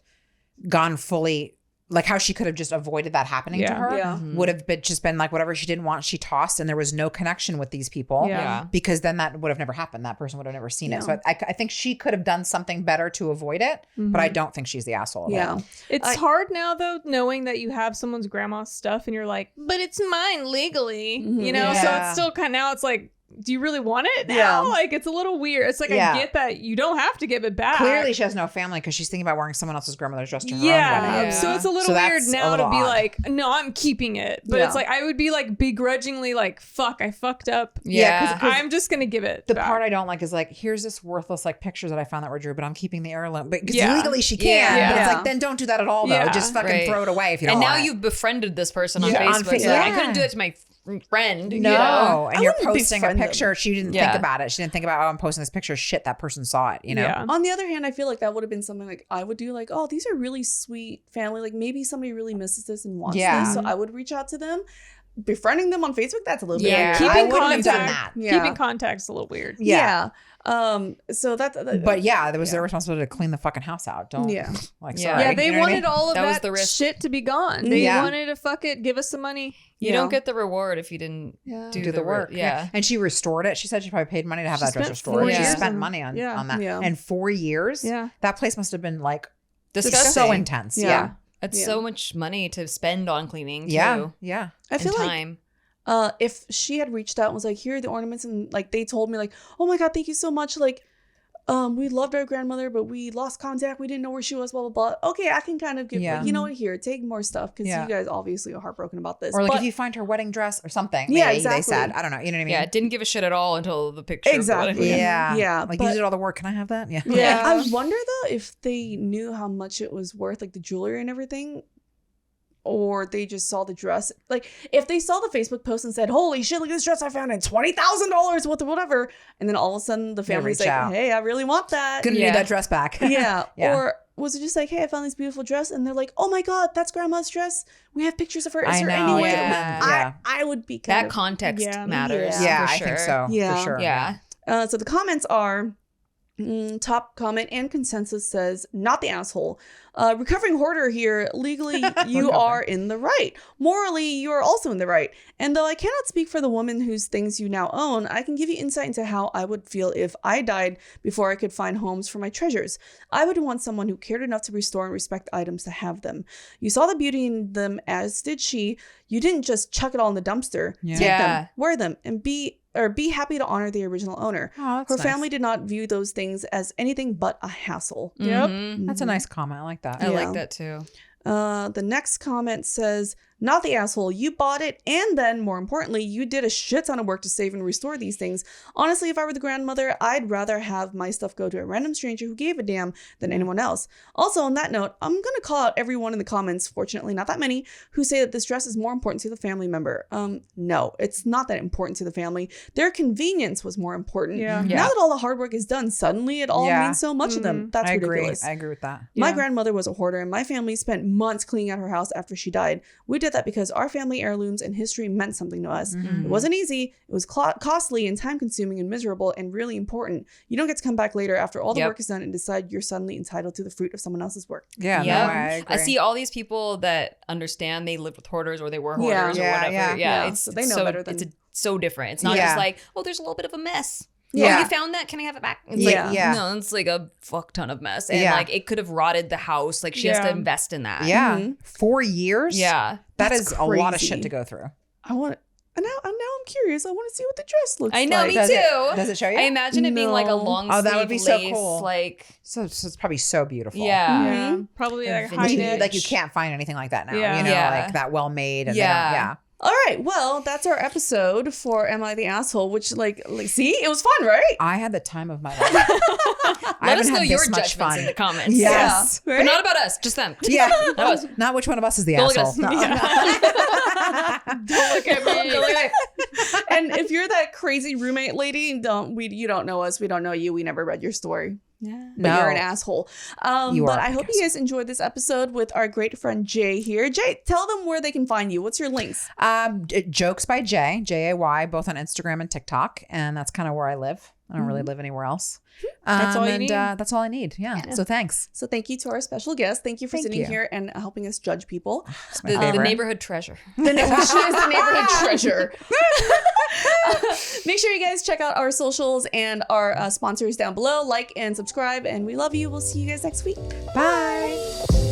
gone fully, like how she could have just avoided that happening to Yeah. her. Yeah. Would have been like whatever she didn't want, she tossed, and there was no connection with these people. Yeah. Because then that would have never happened. That person would have never seen Yeah. it. So I think she could have done something better to avoid it, but I don't think she's the asshole. At Yeah. all. It's hard now, though, knowing that you have someone's grandma's stuff and you're like, but it's mine legally, you know? So Yeah. it's still kind of now it's like, do you really want it now? Yeah. Like, it's a little weird. It's like, Yeah. I get that you don't have to give it back. Clearly, she has no family because she's thinking about wearing someone else's grandmother's dress to her own Yeah. wedding. So it's a little So weird that's a now to little be odd. like, no, I'm keeping it. But Yeah. it's like, I would be like begrudgingly like, fuck, I fucked up. Yeah. 'Cause I'm just going to give it The back. part I don't like is like, here's this worthless like pictures that I found that were Drew, but I'm keeping the heirloom. But because Yeah. legally she can, Yeah. but it's Yeah. like then don't do that at all though. Yeah. Just fucking Right. throw it away if you don't And now want it. you've befriended this person on Yeah. On Facebook. So like, I yeah. couldn't do it to my friend. No, You know? and I you're wouldn't posting a befriend them. picture. She didn't Yeah. think about it. She didn't think about, oh, I'm posting this picture. Shit, that person saw it. You know. Yeah. On the other hand, I feel like that would have been something like I would do, like, oh, these are really sweet family. Like maybe somebody really misses this and wants Yeah. this. So I would reach out to them. Befriending them on Facebook, that's a little Yeah. bit Keeping I wouldn't have done contact. that. Yeah. Keeping contact's a little weird. Yeah. So that But yeah, there was their responsibility to clean the fucking house out. Don't. Yeah. Like, Yeah. sorry. Yeah, they You know what I wanted mean? all of That was that the risk. shit to be gone. They Yeah. wanted to fuck it, give us some money. You don't get the reward if you didn't do the work. Yeah. And she restored it. She said she probably paid money to have She that dress spent restored. 4 She years spent and- money on yeah. that. Yeah. And 4 years. Yeah. That place must have been like just Disgusting. so intense. Yeah. Yeah. It's Yeah. so much money to spend on cleaning too. Yeah. Yeah. I feel and like time. if she had reached out and was like, here are the ornaments, and like they told me like, oh my god, thank you so much, like we loved our grandmother but we lost contact, we didn't know where she was, blah blah blah. Okay, I can kind of give Yeah. like, you know what, here, take more stuff because Yeah. you guys obviously are heartbroken about this. Or like But- if you find her wedding dress or something. Yeah, maybe, exactly. They said. I don't know. You know what I mean? Yeah, didn't give a shit at all until the picture. of the Exactly. wedding. Yeah. Yeah, Like but- you did all the work. Can I have that? Yeah. yeah, I wonder though if they knew how much it was worth, like the jewelry and everything, or they just saw the dress. Like if they saw the Facebook post and said, holy shit, look at this dress I found, and $20,000 worth of whatever, and then all of a sudden the family's reach like, out. hey, I really want that. Gonna Yeah. need that dress back. Yeah. Yeah. Or was it just like, hey, I found this beautiful dress, and they're like, oh my god, that's grandma's dress, we have pictures of her, is I there know, any way yeah. Yeah. I would be kind That of context Yeah. matters. Yeah, for I sure. think so. Yeah. For sure. Yeah. So the comments are top comment and consensus says, not the asshole. Recovering hoarder here. Legally, you are in the right. Morally, you are also in the right. And though I cannot speak for the woman whose things you now own, I can give you insight into how I would feel if I died before I could find homes for my treasures. I would want someone who cared enough to restore and respect items to have them. You saw the beauty in them, as did she. You didn't just chuck it all in the dumpster. Yeah. Take Yeah. them, wear them, and be happy to honor the original owner. Oh, that's Her nice. family did not view those things as anything but a hassle. Yep. Mhm. That's a nice comment. I like that. I Yeah. like that too. The next comment says, not the asshole. You bought it, and then, more importantly, you did a shit ton of work to save and restore these things. Honestly, if I were the grandmother, I'd rather have my stuff go to a random stranger who gave a damn than anyone else. Also, on that note, I'm gonna call out everyone in the comments, fortunately not that many, who say that this dress is more important to the family member. No, it's not that important to the family. Their convenience was more important. Yeah. Yeah. Now that all the hard work is done, suddenly it all Yeah. means so much to them. That's I agree. ridiculous. I agree with that. My Yeah. grandmother was a hoarder, and my family spent months cleaning out her house after she died. We did that because our family heirlooms and history meant something to us. Mm-hmm. It wasn't easy. It was costly and time-consuming and miserable and really important. You don't get to come back later after all the Yep. work is done and decide you're suddenly entitled to the fruit of someone else's work. Yeah. Yeah. No, I agree. I see all these people that understand they lived with hoarders or they were Yeah. hoarders or Yeah, whatever. yeah. Yeah, Yeah. it's So they know so, better than- it's so different. It's not Yeah. just like, oh, there's a little bit of a mess. Yeah. Oh, you found that? Can I have it back? It's Yeah. like, Yeah. no, it's like a fuck ton of mess. And Yeah. like it could have rotted the house. Like she has to Yeah. invest in that. Yeah. Mhm. 4 years? Yeah. That That's is a lot of crazy. shit to go through. I want And now I'm curious. I want to see what the dress looks I know, like. me Does too. Does it show you? I imagine it being like a No. long Oh, sleeve that would be so lace, cool. like so it's probably so beautiful. yeah. Mhm. Probably like Vintage. high Which you, neck. like you can't find anything like that now. Yeah. You know, Yeah. like that well made. And Yeah. yeah. All right. Well, that's our episode for Am I the Asshole? Which, like, see, it was fun, right? I had the time of my life. I Let us haven't know had your this much judgments fun. in the comments. Yes. Yeah. But not about us, just them. Yeah. Not us. Not which one of us is the Don't look at asshole. us. No. Don't look at me. Don't look at me. And if you're that crazy roommate lady, you don't know us. We don't know you. We never read your story. Yeah. But No. you're an asshole. You But are a I big hope you guys enjoyed this episode with our great friend Jay here. Jay, tell them where they can find you. What's your links? Jokes by Jay, Jay, both on Instagram and TikTok. And that's kind of where I live. I don't really live anywhere else. That's all you and, need. that's all I need. Yeah. So thanks. So thank you to our special guest. Thank you for Thank sitting you. here and helping us judge people. It's my The favorite. neighborhood treasure. She is the neighborhood treasure. Make sure you guys check out our socials and our sponsors down below. Like and subscribe. And we love you. We'll see you guys next week. Bye.